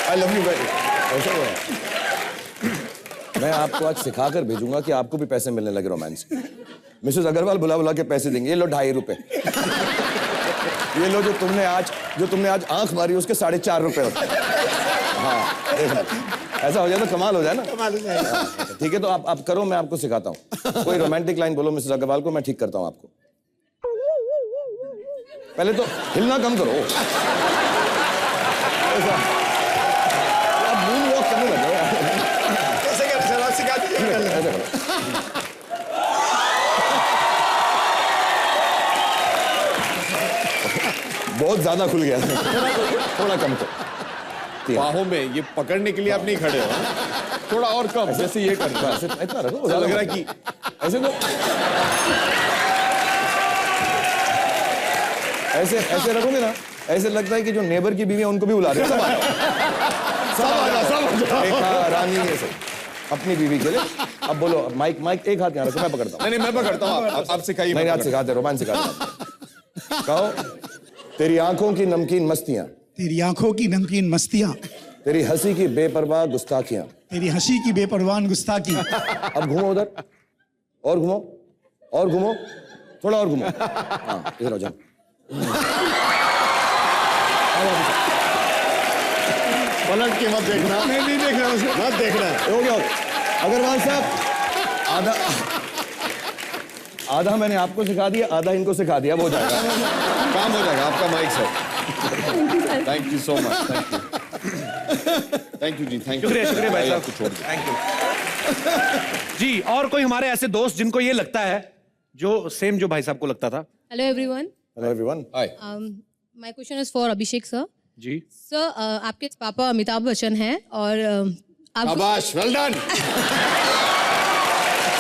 E: I love you very. ऐसा हो रहा। मैं आपको आज सिखा कर भेजूंगा कि आपको भी पैसे मिलने लगे रोमांस। मिसेस अग्रवाल बुला बुला के पैसे देंगे। ये लो 2.5 रुपए। ये लो, जो तुमने आज आंख मारी उसके 4.5 रुपए होते। हाँ ऐसा हो जाए तो कमाल हो जाए ना।
F: कमाल हो जाएगा।
E: ठीक है, तो आप करो, मैं आपको सिखाता हूँ। कोई रोमांटिक लाइन बोलो मिसेस अग्रवाल को, मैं ठीक करता हूँ आपको। पहले तो हिलना कम करो। आप मून वॉक करने लगे।
F: कैसे कर सर, आप सिखा दीजिए।
E: ऐसे करो। बहुत ज्यादा खुल गया। थोड़ा कम करो।
D: बाहों में ये पकड़ने के लिए आप नहीं खड़े हो, थोड़ा और कम, जैसे ये करता है।
E: इतना रखो,
D: ऐसा लग रहा है कि
E: ऐसे तो ऐसे रखोगे ना, ऐसे लगता है कि जो नेबर की बीवी है उनको भी बुला रहे हैं। सब एक रानी ऐसे अपनी बीवी के लिए। अब बोलो, माइक एक हाथ यहाँ रखो, मैं पकड़ता हूँ।
D: नहीं मैं पकड़ता हूँ, आप सिखाइए।
E: नहीं आप सिखाते, रोमांस सिखाते। कहो, तेरी आंखों की नमकीन मस्तियां,
F: तेरी आंखों की नमकीन मस्तियां,
E: तेरी हंसी की बेपरवाह गुस्ताखियां,
F: तेरी हंसी की बेपरवाह गुस्ताखी।
E: अब घूमो उधर, और घूमो, थोड़ा और घूमो। हाँ इधर आ जाओ।
D: पलट के मत देखना। नहीं देख रहा हूँ, मत देखना।
E: हो गया अग्रवाल साहब, आधा मैंने आपको सिखा दिया, आधा इनको सिखा दिया, वो हो जाएगा,
D: काम हो जाएगा। आपका mike sir. Thank you so much. Thank you जी, थैंक यू।
A: शुक्रिया भाई साहब,
D: छोड़ दो।
A: थैंक यू जी। और कोई हमारे ऐसे दोस्त जिनको ये लगता है जो सेम जो भाई साहब को लगता था?
G: Hello everyone.
E: Hello everyone.
D: Hi.
G: My question is for Abhishek sir.
A: जी
G: Sir, आपके पापा अमिताभ बच्चन हैं और आप
D: शाबाश, वेल डन।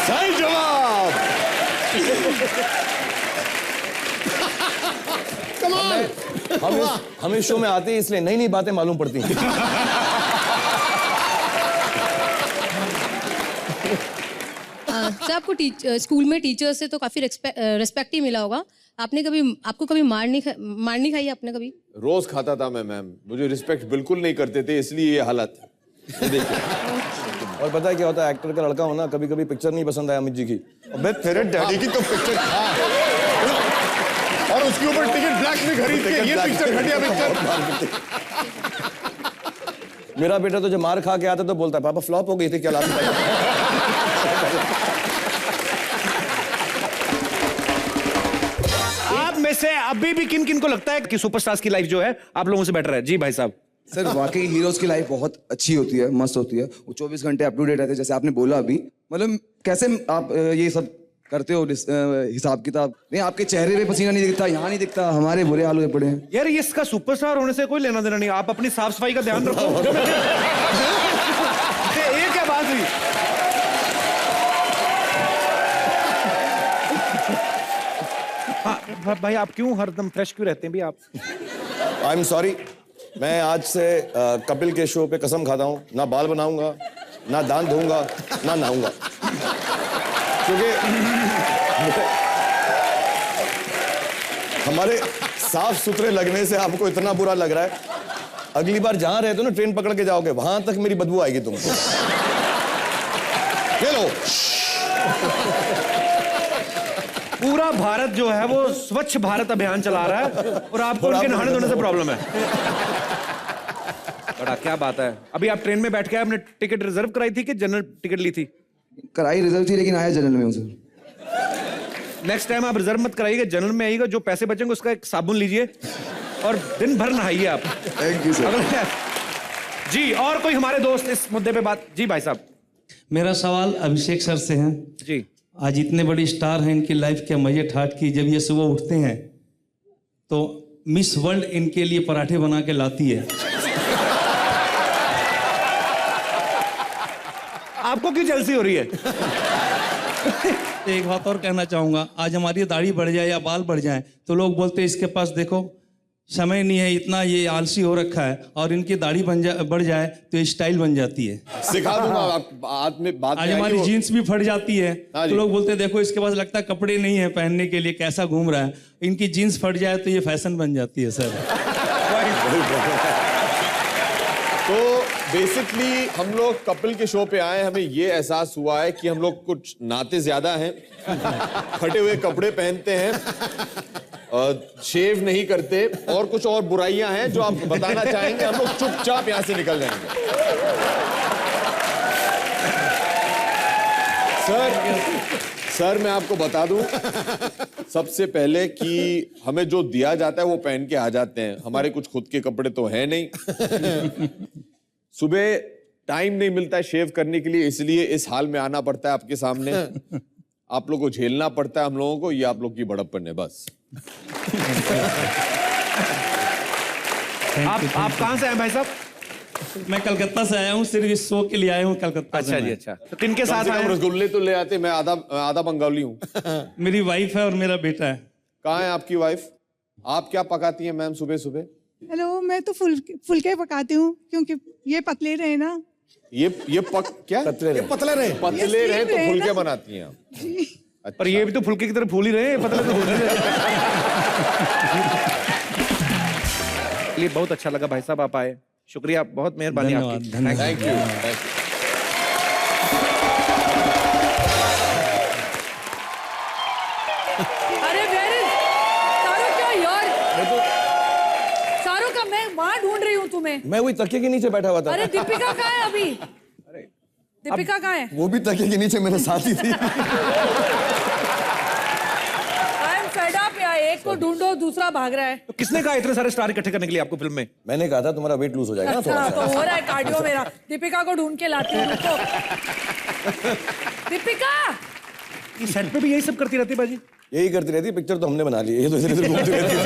D: सही जवाब।
E: हम इस शो में आते हैं इसलिए नई नई बातें मालूम पड़ती हैं।
G: सर आपको स्कूल में टीचर से तो काफी रिस्पेक्ट ही मिला होगा। आपको कभी मार नहीं खाई आपने कभी?
D: रोज खाता था मैं मैम, मुझे रिस्पेक्ट बिल्कुल नहीं करते थे, इसलिए ये हालत है। ये देखिए।
E: और पता है क्या होता है, एक्टर का लड़का होना, कभी कभी पिक्चर नहीं पसंद आया अमित जी की, अबे तेरे डैडी की तो पिक्चर था
D: और उसके ऊपर टिकट ब्लैक में खरीद के ये पिक्चर घटिया पिक्चर।
E: मेरा बेटा तो जब मार खा के आता तो बोलता है पापा फ्लॉप हो गई थी क्या लास्ट टाइम।
A: आप में से अभी भी किन किन को लगता है कि सुपरस्टार्स की लाइफ जो है आप लोगों से बेटर है? जी भाई साहब।
H: सर वाकई हीरोज की लाइफ बहुत अच्छी होती है, मस्त होती है। वो 24 घंटे अप टू डेट रहते हैं, जैसे आपने बोला अभी। मतलब कैसे आप ये सब करते हो हिसाब किताब? नहीं, आपके चेहरे पे पसीना नहीं दिखता, यहाँ नहीं दिखता, हमारे बुरे हाल हुए पड़े हैं।
A: यार इसका सुपरस्टार होने से कोई लेना देना नहीं, आप अपनी साफ सफाई का ध्यान रखो। ये क्या बात हुई? हाँ भाई, आप क्यों हरदम फ्रेश क्यों रहते हैं भी आप?
E: आई एम सॉरी, मैं आज से कपिल के शो पे कसम खाता हूँ, ना बाल बनाऊंगा, ना दांत धोऊंगा, ना नहाऊंगा, क्योंकि हमारे साफ सुथरे लगने से आपको इतना बुरा लग रहा है। अगली बार जहां रहते हो ना, ट्रेन पकड़ के जाओगे, वहां तक मेरी बदबू आएगी तुमको। ये लो।
A: पूरा भारत जो है वो स्वच्छ भारत अभियान चला रहा है और आपको उनके नहाने धोने से प्रॉब्लम है। बड़ा क्या बात है। अभी आप ट्रेन में बैठ के आपने टिकट रिजर्व कराई थी कि जनरल टिकट ली थी?
H: कराई रिजर्व थी, लेकिन आया जनरल में हूँ सर।
A: नेक्स्ट टाइम आप रिजर्व मत कराइएगा, जनरल में आइएगा। जो पैसे बचेंगे उसका एक साबुन लीजिए और दिन भर नहाइए आप।
H: Thank you sir.
A: जी, और कोई हमारे दोस्त इस मुद्दे पे बात? जी भाई साहब।
I: मेरा सवाल अभिषेक सर से है।
A: जी,
I: आज इतने बड़ी स्टार हैं, इनकी लाइफ क्या मजे ठाट की। जब ये सुबह उठते हैं तो मिस वर्ल्ड इनके लिए पराठे बना के लाती है।
A: आपको क्यों जलसी हो रही है?
I: एक बात और कहना चाहूंगा, आज हमारी दाढ़ी बढ़ जाए या बाल बढ़ जाए तो लोग बोलते हैं इसके पास देखो समय नहीं है, इतना ये आलसी हो रखा है। और इनकी दाढ़ी बढ़ जाए तो ये स्टाइल बन जाती है।
D: सिखा दूंगा आप बाद में
I: आज हमारी जीन्स भी फट जाती है
D: हाँ
I: तो लोग बोलते हैं देखो इसके पास लगता है कपड़े नहीं है पहनने के लिए, कैसा घूम रहा है। इनकी जीन्स फट जाए तो ये फैशन बन जाती है सर।
D: तो बेसिकली हम लोग कपिल के शो पे आए, हमें ये एहसास हुआ है कि हम लोग कुछ नाते ज्यादा हैं, फटे हुए कपड़े पहनते हैं, शेव नहीं करते और कुछ और बुराइयां हैं जो आप बताना चाहेंगे। हम लोग चुपचाप यहां से निकल जाएंगे। सर मैं आपको बता दूं सबसे पहले कि हमें जो दिया जाता है वो पहन के आ जाते हैं। हमारे कुछ खुद के कपड़े तो है नहीं। सुबह टाइम नहीं मिलता है शेव करने के लिए, इसलिए इस हाल में आना पड़ता है आपके सामने। आप लोग को झेलना पड़ता है हम लोगों को, ये आप लोग की बड़प्पन है बस।
A: आप कहां से आए भाई साहब?
I: मैं कलकत्ता से आया हूँ, सिर्फ इस शो के लिए आया हूँ कलकत्ता।
A: अच्छा जी, अच्छा। तो किनके साथ आए?
D: रसगुल्ले तो ले आते, मैं आधा बंगाली हूँ।
I: मेरी वाइफ है और मेरा बेटा है।
D: कहाँ है आपकी वाइफ? आप क्या पकाती हैं मैम सुबह सुबह?
J: हेलो, मैं तो फुलके पकाती हूँ क्योंकि ये पतले रहे ना।
D: ये क्या
C: पतले रहे
D: तो फुलके बनाती हैं आप?
A: पर ये भी तो फुलके की तरह फूल ही रहे हैं, पतले तो फूल ही रहे। बहुत अच्छा लगा भाई साहब आप आए, शुक्रिया, बहुत मेहरबानी आपकी।
D: Thank you.
B: अरे वेरी सारो क्या यार, सारो का मैं वहां ढूंढ रही हूँ तुम्हें।
E: मैं वही तकिए के नीचे बैठा हुआ था।
B: अरे दीपिका कहाँ है अभी? दीपिका कहाँ है?
E: वो भी तकिए के नीचे मेरे साथ ही थी।
B: एक को ढूंढो, दूसरा भाग रहा है।
A: तो किसने कहा इतने सारे स्टार इकट्ठे करने के लिए आपको फिल्म में?
E: मैंने कहा था तुम्हारा वेट लूज हो जाएगा ना थोड़ा सा।
B: तो हो रहा है कार्डियो मेरा। दीपिका को ढूंढ के लाती हूँ। दीपिका
A: इस सेट पे भी यही सब करती रहती है बाजी?
E: यही करती रहती है, पिक्चर तो हमने बना ली है, ये तो इधर उधर घूमती रहती है।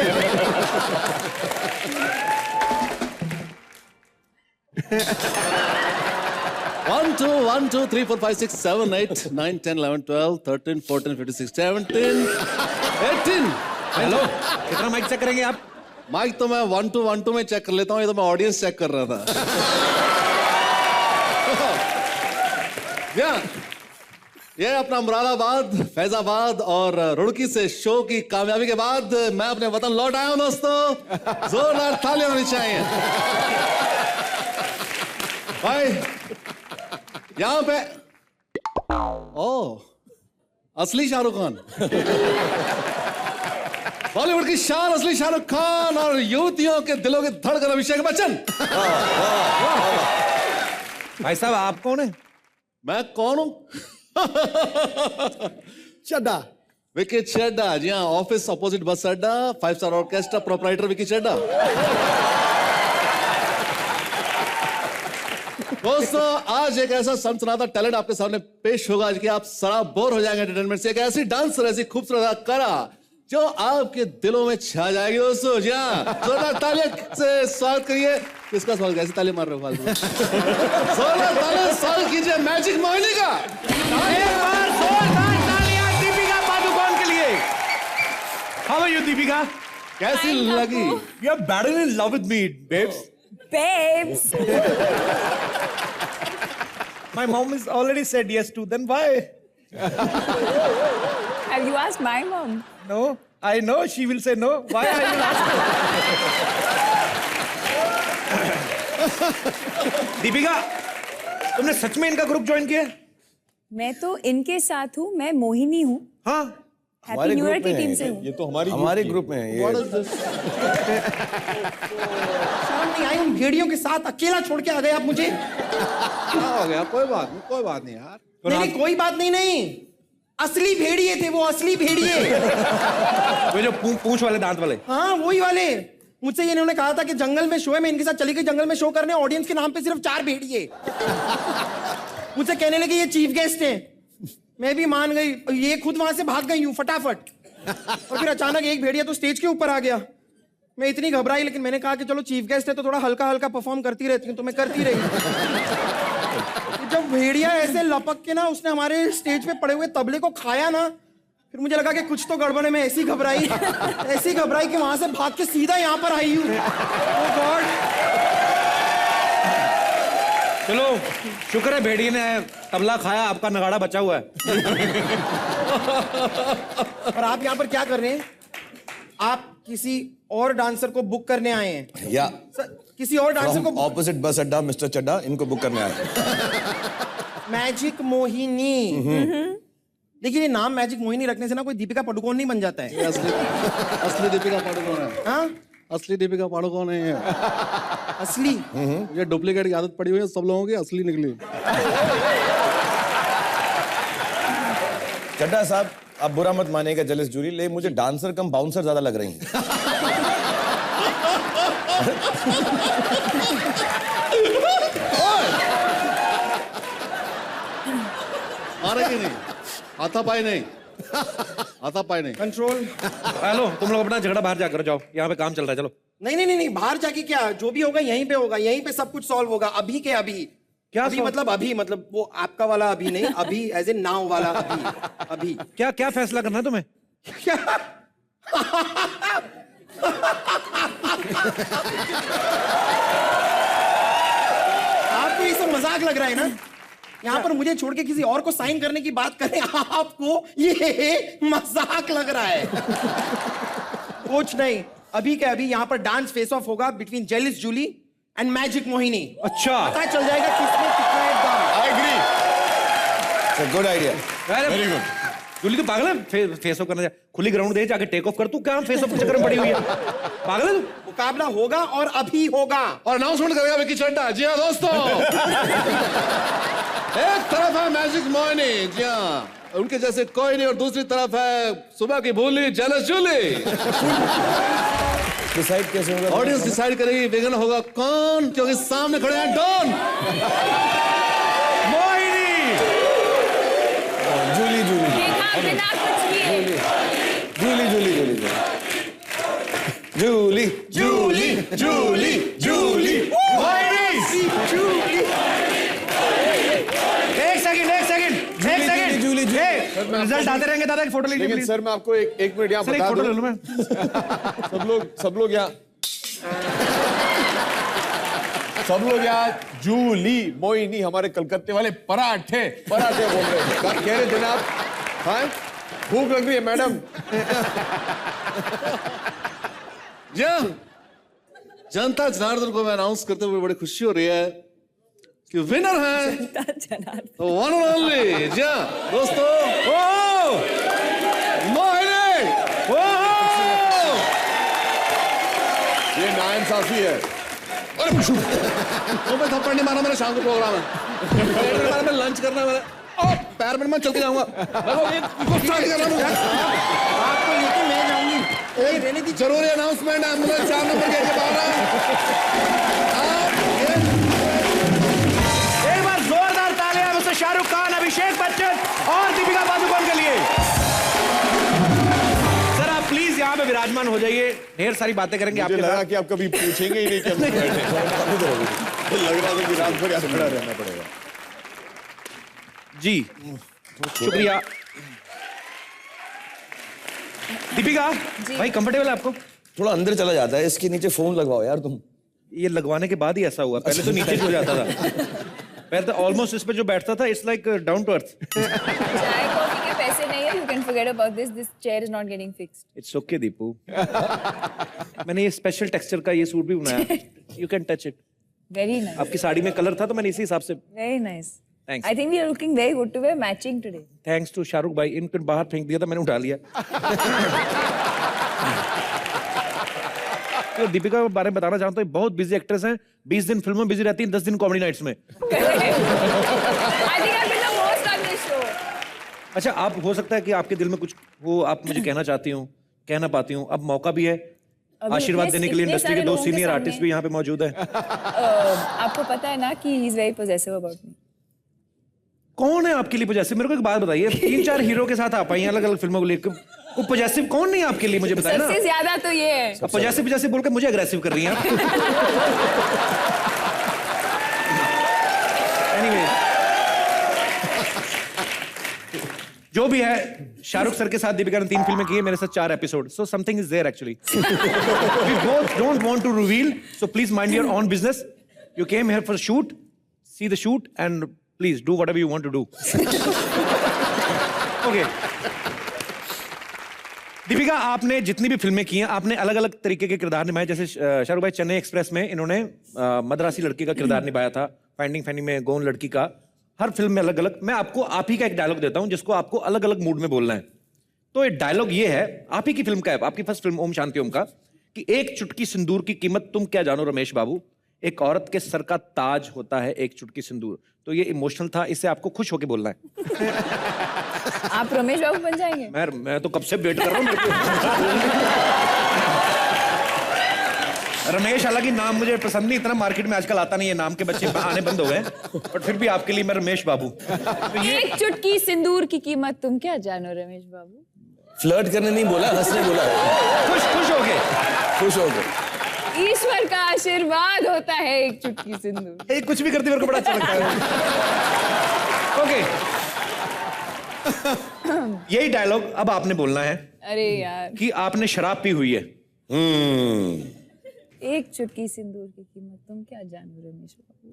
K: 1 2 1 2 3 4 5 6 7 8 9 10 11 12 13 14 15 16 17 18.
A: हेलो, कितना माइक चेक करेंगे आप?
K: माइक तो मैं 1 2 1 2 में चेक कर लेता हूँ, ये तो मैं ऑडियंस चेक कर रहा था. ये अपना मुरादाबाद, फैजाबाद और रुड़की से शो की कामयाबी के बाद मैं अपने वतन लौट आया हूं दोस्तों. जोरदार तालियां होनी चाहिए भाई. यहां पे असली शाहरुख खान, बॉलीवुड की शान असली शाहरुख खान और युवतियों के दिलों के धड़कन अभिषेक बच्चन.
A: भाई साहब, आप कौन है?
K: मैं कौन हूं?
C: चड्डा,
K: विकी चड्डा. जी हाँ, ऑफिस अपोजिट बस अड्डा, 5 स्टार ऑर्केस्ट्रा प्रोपराइटर विकी चड्डा. दोस्तों, आज एक ऐसा सनसनाता टैलेंट आपके सामने पेश होगा कि आप सराब बोर हो जाएंगे एंटरटेनमेंट से. एक ऐसी डांसर, ऐसी खूबसूरत अदाकारा जो आपके दिलों में छा जाएगी दोस्तों. जी हाँ, जोरदार तालियां से स्वागत करिए. किसका स्वागत? ऐसी ताली मार रहे हो फालतू? जोरदार तालियां स्वागत कीजिए मैजिक मोहिनी का.
A: एक बार जोरदार तालियां दीपिका पादुकोण के लिए. How are you, Deepika?
K: कैसी लगी?
A: You are better in love with me, babes.
L: Babes.
A: My mom has already said yes to. Then why?
L: Have you asked my mom?
A: No, I know she will say no. Why I will ask her? Deepika, तुमने सच में इनका group join किया?
L: मैं तो इनके साथ हूँ, मैं मोहिनी हूँ.
A: हाँ,
L: हैप्पी न्यू ईयर की टीम से हूँ.
D: ये तो
E: हमारे ग्रुप में है ये.
M: शर्म नहीं आई उन भेड़ियों के साथ अकेला छोड़ के आ गए आप मुझे.
K: क्या हो गया? कोई बात नहीं यार.
M: नहीं, कोई बात नहीं. असली भेड़िए थे वो, असली भेड़िए.
A: वो जो पूंछ वाले, दांत वाले.
M: हाँ, वही वाले. मुझसे ये इन्होंने कहा था कि जंगल में शो है, मैं इनके साथ चली गई जंगल में शो करने. ऑडियंस के नाम पे सिर्फ 4 भेड़िए. मुझसे कहने लगे ये चीफ गेस्ट हैं. मैं भी मान गई. ये खुद वहां से भाग गई हूँ फटाफट. और फिर अचानक एक भेड़िया तो स्टेज के ऊपर आ गया. मैं इतनी घबराई, लेकिन मैंने कहा कि चलो चीफ गेस्ट है तो थोड़ा हल्का हल्का परफॉर्म करती रहती हूँ, तो मैं करती रही. जब भेड़िया ऐसे लपक के ना उसने हमारे स्टेज पे पड़े हुए तबले को खाया ना, फिर मुझे लगा कि कुछ तो गड़बड़ है. मैं ऐसी घबराई कि वहां से भाग के सीधा यहाँ पर आई हूँ. ओह गॉड.
A: चलो, शुक्र है भेड़िए ने तबला खाया, आपका नगाड़ा बचा हुआ है.
M: और आप यहाँ पर क्या कर रहे हैं? आप किसी और डांसर को बुक करने आए हैं?
E: या
M: किसी और डांसर को
E: ऑपोजिट बस अड्डा मिस्टर चड्डा, इनको बुक करने आए.
M: मैजिक मोहिनी. देखिए, ये नाम मैजिक मोहिनी रखने से ना कोई दीपिका पादुकोण नहीं बन जाता है.
K: असली दीपिका पादुकोण है.
M: हाँ,
K: असली दीपिका पादुकोण है.
M: असली.
K: ये डुप्लीकेट की आदत पड़ी हुई है सब लोगों की, असली निकली.
E: चड्डा साहब, आप बुरा मत मानिएगा जेलस जूरी, लेकिन मुझे डांसर कम बाउंसर ज्यादा लग रही हैं.
K: मारे कि नहीं? हाथापाई नहीं.
M: कंट्रोल.
A: हेलो, तुम लोग अपना झगड़ा बाहर जाकर जाओ, यहाँ पे काम चल रहा है. चलो.
M: नहीं, बाहर जाके क्या? जो भी होगा यहीं पे होगा. यहीं पे सब कुछ सॉल्व होगा. अभी के अभी.
A: क्या
M: अभी मतलब वो आपका वाला अभी नहीं, अभी एज ए नाउ वाला अभी.
A: क्या फैसला करना है तुम्हें?
M: आपको ये सब मजाक लग रहा है ना? यहाँ पर मुझे छोड़ के किसी और को साइन करने की बात करें, आपको ये मजाक लग रहा है. कुछ नहीं, अभी के अभी यहाँ पर डांस फेस ऑफ होगा between jealous Julie and magic Mohini.
A: अच्छा,
M: पता चल जाएगा किसमें कितना है दम.
E: I agree. Good idea.
A: Very good. Julie तो पागल है फेस ऑफ करना. खुली ग्राउंड दे, जाके टेक ऑफ कर. तू क्या फेस ऑफ के चक्कर में पड़ी हुई है? पागल है तू.
M: मुकाबला होगा और अभी होगा.
K: और अनाउंसमेंट करेगा विकी चड्डा. जी हाँ दोस्तों, एक तरफ है मैजिक मोहिनी, जी हाँ, उनके जैसे कोई नहीं, और दूसरी तरफ है सुबह की भूली जेलस जूली.
E: डिसाइड कैसे होगा?
K: ऑडियंस डिसाइड करेगी विनर होगा कौन, क्योंकि सामने खड़े हैं डॉन
A: मोहिनी.
E: जूली
L: देखा बिना कुछ किए.
E: जूली जूली
A: रिजल्ट आते रहेंगे दादा, एक फोटो लीजिए
D: लेकिन
A: प्लीज।
D: सर मैं आपको एक मिनट यहाँ
A: सर एक
D: बता
A: फोटो ले
D: दूं।
A: लूं मैं।
D: सब लोग यहाँ जूली मोइनी हमारे कलकत्ते वाले पराठे बोल रहे थे। कह रहे थे ना आप? हाँ, भूख लग रही है मैडम।
K: जनता जनार्दन को मैं अनाउंस करते हुए बड़ी खुशी हो रही है कि विनर है वन एंड ओनली दोस्तों मोहिनी।
D: ये नाइंसाफी है।
K: अरे तो मैं थप्पड़ नहीं मारा, मैंने शाम को प्रोग्राम है, मैं लंच करना है, मैंने पैर में मैं चल के जाऊंगा। आपको लेके मैं जाऊंगी। जरूरी अनाउंसमेंट है, एम्बुलेंस 4 नंबर गेट के बाहर है।
A: एक बार जोरदार तालियां मिस्टर शाहरुख खान, अभिषेक बच्चन और दीपिका पादुकोण के लिए। सर आप प्लीज यहाँ पे विराजमान हो जाइए, ढेर सारी बातें करेंगे।
D: मुझे
A: आपके
D: लगा
A: साथ
D: कि आप कभी पूछेंगे ही नहीं कि हम बैठे। लग रहा था कि रात भर यहाँ खड़ा रहना पड़ेगा।
A: जी शुक्रिया। दीपिका भाई कंफर्टेबल है आपको?
E: थोड़ा अंदर चला जाता है, इसके नीचे फोन लगवाओ यार तुम।
A: ये लगवाने के बाद ही ऐसा हुआ, पहले तो नीचे हो जाता था। पहले तो ऑलमोस्ट इस पे जो बैठता था it's like down to earth.
L: चाय कॉफी के पैसे नहीं है, you can forget about this chair is not getting fixed.
A: It's okay Deepu. मैंने ये स्पेशल टेक्सचर का ये सूट भी बनाया, you can touch it.
L: Very nice.
A: आपकी साड़ी में कलर था तो मैंने इसी हिसाब से।
L: Very nice.
A: Thanks.
L: I think we are looking very good to wear matching today.
A: Thanks to Shahrukh भाई, इनको बाहर फेंक दिया था, मैंने उठा लिया। तो दीपिका के बारे में बताना चाहता हूँ, बहुत बिजी एक्ट्रेस हैं, 20 दिन फिल्मों में बिजी रहती हैं, 10 दिन कॉमेडी नाइट्स में।
L: I think I've been the most on this show.
A: अच्छा, आप हो सकता है कि आपके दिल में कुछ वो आप मुझे कहना चाहती हूँ, कह ना पाती हूँ, अब मौका भी है आशीर्वाद देने के लिए। इंडस्ट्री के 2 सीनियर आर्टिस्ट भी यहाँ पे मौजूद हैं।
L: आपको पता है ना कि he is very possessive about me.
A: कौन है आपके लिए पॉजेसिव? मेरे को एक बात बताइए, 3-4 हीरो के साथ आप आई अलग अलग फिल्मों को लेकर, वो पॉजेसिव कौन नहीं है आपके लिए, मुझे बताइए ना।
L: सबसे ज्यादा तो ये है।
A: अब पॉजेसिव बोलकर मुझे अग्रेसिव कर रही हैं आप। Anyway, जो भी है, शाहरुख सर के साथ दीपिका ने 3 फिल्में की है, मेरे साथ 4 episode, so something is there actually. We both don't want to reveal, so please mind your own business. You came here for shoot, see the shoot and please do whatever you want to do. Okay Deepika, आपने जितनी भी फिल्में की हैं, आपने अलग अलग तरीके के किरदार निभाए। जैसे शाहरुख भाई चेन्नई एक्सप्रेस में इन्होंने मद्रासी लड़की का किरदार निभाया था, फाइंडिंग फैनी में गोन लड़की का। हर फिल्म में अलग अलग। मैं आपको आप ही का एक डायलॉग देता हूं जिसको आपको अलग अलग मूड में बोलना है। तो एक डायलॉग ये है, आप ही की फिल्म का है, आपकी फर्स्ट फिल्म ओम शांति ओम का, कि एक चुटकी सिंदूर की कीमत तुम क्या जानो रमेश बाबू, एक औरत के सर का ताज होता है एक चुटकी सिंदूर। तो ये इमोशनल था, इससे आपको खुश होके बोलना है।
L: आप रमेश बाबू बन जाएंगे?
A: मैं तो कब से वेट कर रहा हूँ। रमेश, हालांकि नाम मुझे पसंद नहीं, इतना मार्केट में आजकल आता नहीं है, नाम के बच्चे आने बंद हो गए, बट फिर भी आपके लिए मैं रमेश बाबू। तो ये
L: एक चुटकी सिंदूर की कीमत तुम क्या जानो रमेश बाबू।
E: फ्लर्ट करने नहीं बोला, हंसने बोला।
A: खुश हो गए।
L: ईश्वर का आशीर्वाद होता है एक चुटकी सिंदूर।
A: कुछ भी करती मेरे को बड़ा अच्छा लगता है। ओके, यही डायलॉग अब आपने बोलना है।
L: अरे यार,
A: कि आपने शराब पी हुई है।
L: एक चुटकी सिंदूर की कीमत तुम क्या जानो रमेश बाबू।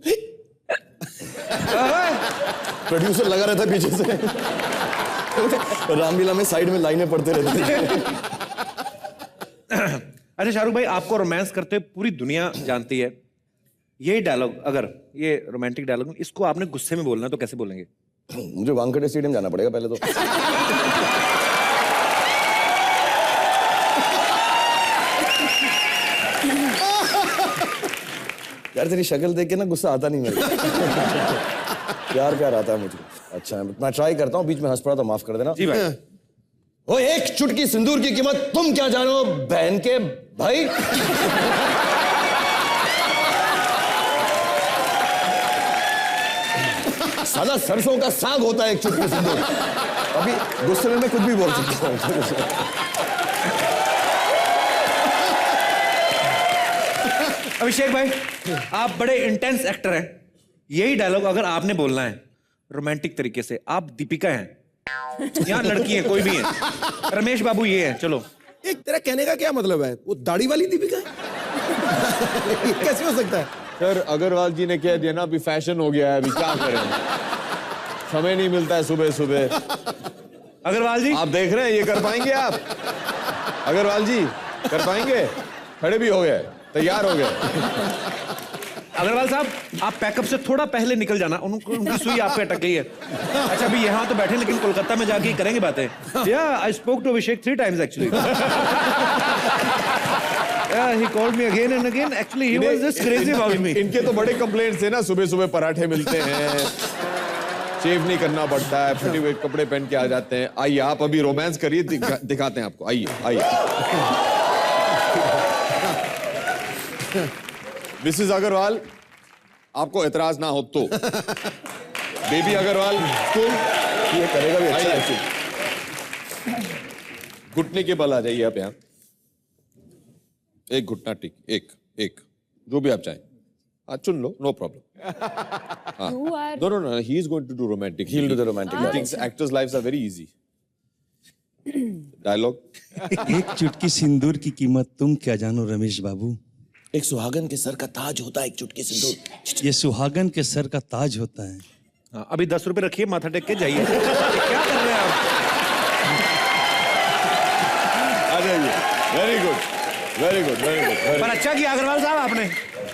E: प्रोड्यूसर लगा रहता है पीछे से, रामलीला में साइड में लाइनें पढ़ते रहते थे।
A: अच्छा शाहरुख भाई, आपको रोमांस करते हुए पूरी दुनिया जानती है। ये डायलॉग, अगर ये रोमांटिक डायलॉग, इसको आपने गुस्से में बोलना है तो कैसे बोलेंगे?
E: मुझे वानखेड़े स्टेडियम जाना पड़ेगा पहले तो। यार तेरी शक्ल देख के ना गुस्सा आता नहीं मेरे। प्यार आता है मुझे। अच्छा, मैं ट्राई करता हूँ, बीच में हंस पड़ा तो माफ कर देना।
A: जी भाई।
E: ओ, एक चुटकी सिंदूर की कीमत तुम क्या जानो बहन के भाई। साला सरसों का साग होता है एक चुटकी सिंदूर। अभी गुस्से में मैं कुछ भी बोल सकता हूँ।
A: अभिषेक भाई, आप बड़े इंटेंस एक्टर हैं। यही डायलॉग अगर आपने बोलना है रोमांटिक तरीके से, आप दीपिका हैं, यहाँ लड़की है, कोई भी है, रमेश बाबू ये है, चलो।
C: एक तेरा कहने का क्या मतलब है? वो दाढ़ी वाली दीपिका है? कैसे हो सकता है?
D: सर अग्रवाल जी ने कह दिया ना, अभी फैशन हो गया है, अभी क्या करें, समय नहीं मिलता है सुबह सुबह।
A: अग्रवाल जी
D: आप देख रहे हैं, ये कर पाएंगे आप? अग्रवाल जी कर पाएंगे? खड़े भी हो गए, तैयार हो गए।
A: अग्रवाल साहब, आप पैकअप से थोड़ा पहले निकल जाना, उनकी सुई आप पे अटक गई है। अच्छा अभी यहाँ तो बैठे, लेकिन कोलकाता में जाके करेंगे बातें। Yeah, I spoke to Abhishek 3 times actually. Yeah, he called me again and again. Actually, he was just crazy about me.
D: इनके तो बड़े कंप्लेंट्स है ना, सुबह सुबह पराठे मिलते हैं, शेव नहीं करना पड़ता है, फटे हुए कपड़े पहन के आ जाते हैं। आइए आप अभी रोमांस करिए, दिखाते हैं आपको। आइए आइए। मिसेस अग्रवाल, आपको एतराज ना हो तो बेबी अग्रवाल स्कूल
E: ये करेगा भी अच्छा है।
D: घुटने के बल आ जाइए आप यहाँ, एक घुटना टिक, एक जो भी आप चाहें, चुन लो, no problem. No, he is going to do romantic.
E: He'll do the romantic.
D: He thinks actors' lives are very easy. Dialogue.
I: एक चुटकी सिंदूर की कीमत तुम क्या जानो रमेश बाबू।
C: एक सुहागन के सर का ताज होता है एक चुटकी सिंदूर।
I: ये सुहागन के सर का ताज होता है।
A: हाँ, अभी 10 रुपए रखिए, माथा टेक के जाइए। क्या कर रहे हैं आप?
D: आ जाइए। Very good, very good, very good.
A: पर अच्छा किया अग्रवाल साहब आपने,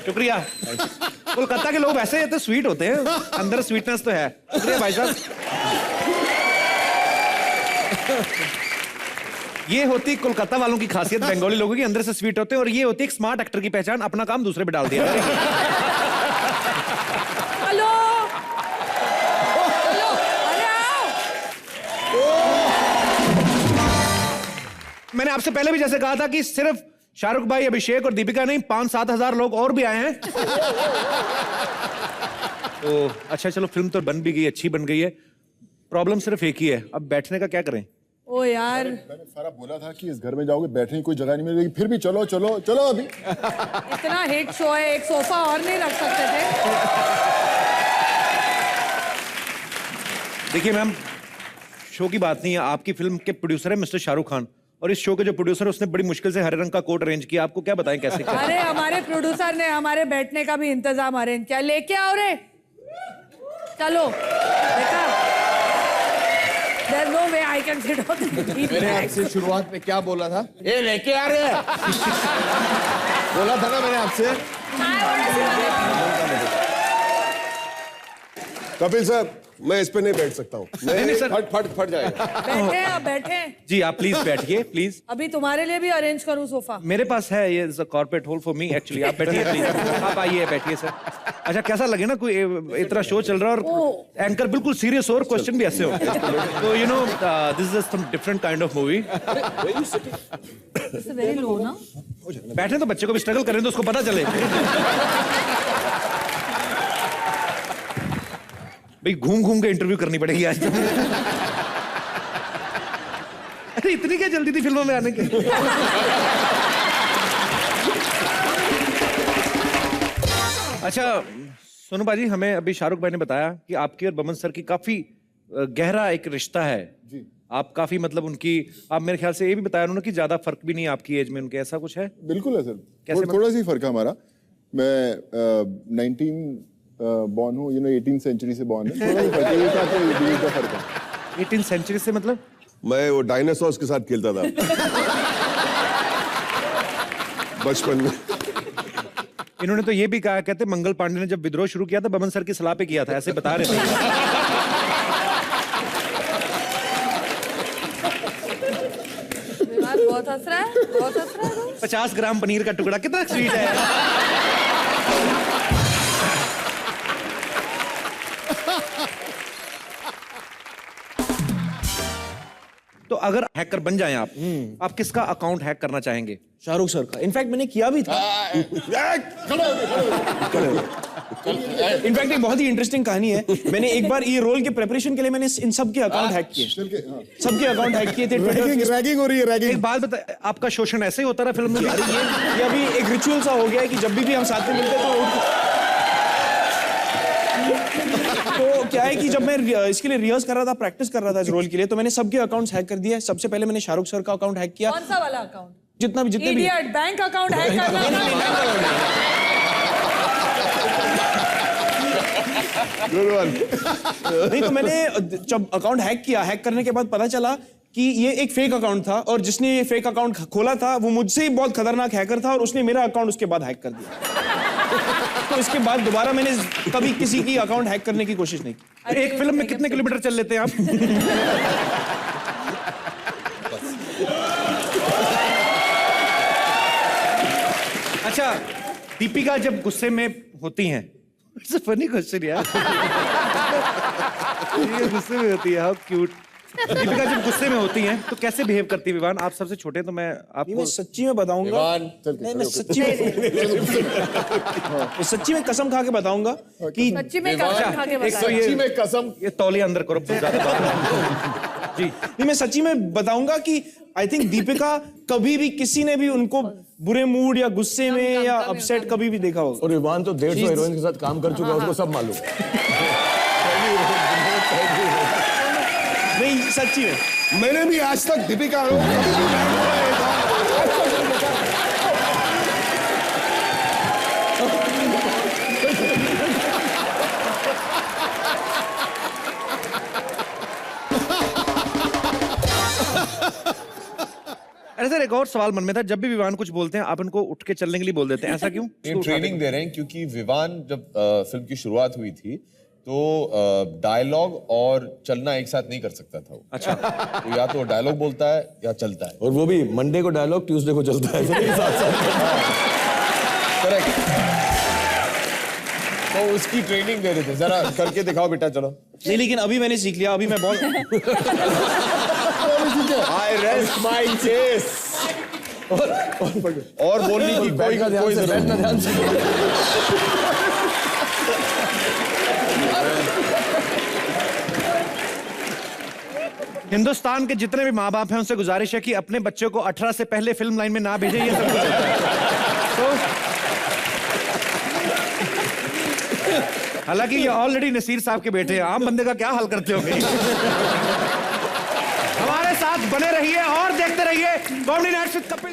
A: शुक्रिया। कोलकाता के लोग वैसे तो स्वीट होते हैं, अंदर स्वीटनेस तो है। शुक्रिया भाई साहब। ये होती कोलकाता वालों की खासियत, बंगाली लोगों की अंदर से स्वीट होते हैं, और ये होती है एक स्मार्ट एक्टर की पहचान, अपना काम दूसरे पे डाल दिया।
B: हेलो, अरे आओ।
A: मैंने आपसे पहले भी जैसे कहा था कि सिर्फ शाहरुख भाई, अभिषेक और दीपिका नहीं, 5-7 हजार लोग और भी आए हैं। तो अच्छा चलो, फिल्म तो बन भी गई, अच्छी बन गई है। प्रॉब्लम सिर्फ एक ही है, अब बैठने का क्या करें?
B: ओ यार,
N: मैंने सारा बोला था कि इस घर में जाओगे बैठने की कोई जगह नहीं मिलेगी, फिर भी चलो चलो चलो। अभी
B: इतना हिट शो है, एक सोफा और नहीं रख सकते थे?
A: देखिए मैम, शो की बात नहीं है, आपकी फिल्म के प्रोड्यूसर है मिस्टर शाहरुख खान, और इस शो के जो प्रोड्यूसर है उसने बड़ी मुश्किल से हरे रंग का कोट अरेंज किया। आपको क्या बताएं कैसे किया?
B: अरे हमारे प्रोड्यूसर ने हमारे बैठने का भी इंतजाम अरेंज किया। लेके आओ रे, चलो। देखा, There's no way I can sit on the
D: मैंने आपसे शुरुआत में क्या बोला था?
C: ये लेके आ रहे हैं।
D: बोला था ना मैंने आपसे।
N: कपिल साहब, मैं इस पे नहीं बैठ सकता हूँ।
A: नहीं सर,
D: फट जाएगा।
B: बैठे आप बैठे।
A: जी आप प्लीज बैठिए, प्लीज।
B: अभी तुम्हारे लिए भी अरेंज करूं सोफा?
A: मेरे पास है, ये corporate hole for me actually. आप बैठिए प्लीज, आप आइए, बैठिए सर। अच्छा कैसा लगे ना, कोई इतना शो चल रहा है और एंकर बिल्कुल सीरियस हो और क्वेश्चन भी ऐसे हो, तो you know this is some different kind of movie.
B: Very low ना,
A: बैठे तो बच्चे को भी स्ट्रगल करें तो उसको पता चले। भाई घूम घूम के इंटरव्यू करनी पड़ेगी आज तो। अरे इतनी क्या जल्दी थी फिल्मों में आने की? अच्छा सोनू बाजी, हमें अभी शाहरुख भाई ने बताया कि आपकी और बमन सर की काफी गहरा एक रिश्ता है जी। आप काफी मतलब उनकी, आप मेरे ख्याल से ये भी बताया उन्होंने कि ज्यादा फर्क भी नहीं है आपकी एज में उनके, ऐसा कुछ है?
N: बिल्कुल है सर,
A: कैसे
N: थोड़ा सी फर्क है हमारा। मैं 19 बॉर्न हूँ, 18th सेंचुरी से बॉर्न है, थोड़ा सा फर्क है।
A: 18th सेंचुरी से मतलब?
N: मैं वो डायनासोर्स के साथ खेलता था बचपन में।
A: इन्होंने तो ये भी कहा, कहते मंगल पांडे ने जब विद्रोह शुरू किया था बमन सर की सलाह पे किया था, ऐसे बता रहे थे।
B: बहुत हंस रहा है, बहुत हंस रहा है।
A: 50 ग्राम पनीर का टुकड़ा कितना स्वीट है। तो अगर हैकर बन जाएं आप किसका अकाउंट हैक करना चाहेंगे?
M: शाहरुख सर का। इनफैक्ट मैंने किया भी था। इनफैक्ट एक बहुत ही इंटरेस्टिंग कहानी है। मैंने एक बार ये रोल के प्रिपरेशन के लिए मैंने इन सब के अकाउंट हैक किए, सबके अकाउंट हैक किए थे।
N: रैगिंग हो रही है, रैगिंग।
A: एक बात बता, आपका शोषण ऐसे ही होता रहा फिल्म में?
M: ये अभी एक रिचुअल सा हो गया है कि जब भी हम साथ में मिलते तो
E: क्या है कि जब मैं इसके लिए रिहर्स कर रहा था, प्रैक्टिस कर रहा था इस रोल के लिए, तो मैंने सबके अकाउंट्स हैक कर दिए। सबसे पहले मैंने शाहरुख सर का अकाउंट हैक किया।
B: कौन सा वाला अकाउंट?
E: जितने भी
B: इडियट, बैंक अकाउंट हैक करना।
E: नहीं, तो मैंने जब अकाउंट हैक किया, हैक करने के बाद पता चला कि ये एक फेक अकाउंट था, और जिसने ये फेक अकाउंट खोला था वो मुझसे ही बहुत खतरनाक हैकर था, और उसने मेरा अकाउंट उसके बाद हैक कर दिया। तो इसके बाद दोबारा मैंने कभी किसी की अकाउंट हैक करने की कोशिश नहीं की।
A: एक फिल्म में कितने किलोमीटर चल लेते हैं आप? अच्छा, दीपिका जब गुस्से में होती हैं, फनी क्वेश्चन यार। ये गुस्से में होती है, हाउ क्यूट। दीपिका जब गुस्से में होती हैं तो कैसे बिहेव करती है विवान? आप सबसे छोटे हैं तो मैं आपको
E: सच्ची में बताऊंगा। नहीं, मैं सच्ची में कसम खा के बताऊंगा कि
B: सच्ची में कसम खा के बताऊंगा।
A: सच्ची में कसम। ये तौलिया अंदर करो जी।
E: नहीं, मैं सच्ची में बताऊंगा कि आई थिंक दीपिका कभी भी किसी ने भी उनको बुरे मूड या गुस्से में या अपसेट कभी भी देखा होगा।
D: और विवान तो 150 हीरोइन के साथ काम कर चुका है, उसको सब मालूम।
E: नहीं, सच्ची में
C: मैंने भी आज तक दीपिका
A: अरे सर, एक और सवाल मन में था। जब भी विवान कुछ बोलते हैं आप इनको उठ के चलने के लिए बोल देते हैं, ऐसा क्यों?
D: ये ट्रेनिंग दे रहे हैं क्योंकि विवान जब फिल्म की शुरुआत हुई थी तो डायलॉग और चलना एक साथ नहीं कर सकता था वो।
A: अच्छा।
D: तो या तो डायलॉग बोलता है या चलता है,
E: और वो भी मंडे को डायलॉग, ट्यूसडे को चलता है।
D: करेक्ट। तो उसकी ट्रेनिंग दे रहे थे, जरा करके दिखाओ बेटा, चलो।
E: नहीं, लेकिन अभी मैंने सीख लिया, अभी मैं बहुत
D: I rest my case। और बोलने की कोई जरूरत नहीं।
A: हिंदुस्तान के जितने भी माँ बाप हैं उनसे गुजारिश है कि अपने बच्चों को 18 से पहले फिल्म लाइन में ना भेजें। ये सब कुछ होता है। तो हालांकि ये ऑलरेडी नसीर साहब के बेटे हैं, आम बंदे का क्या हाल करते होंगे। हमारे साथ बने रहिए और देखते रहिए कॉमेडी नाइट्स विद कपिल।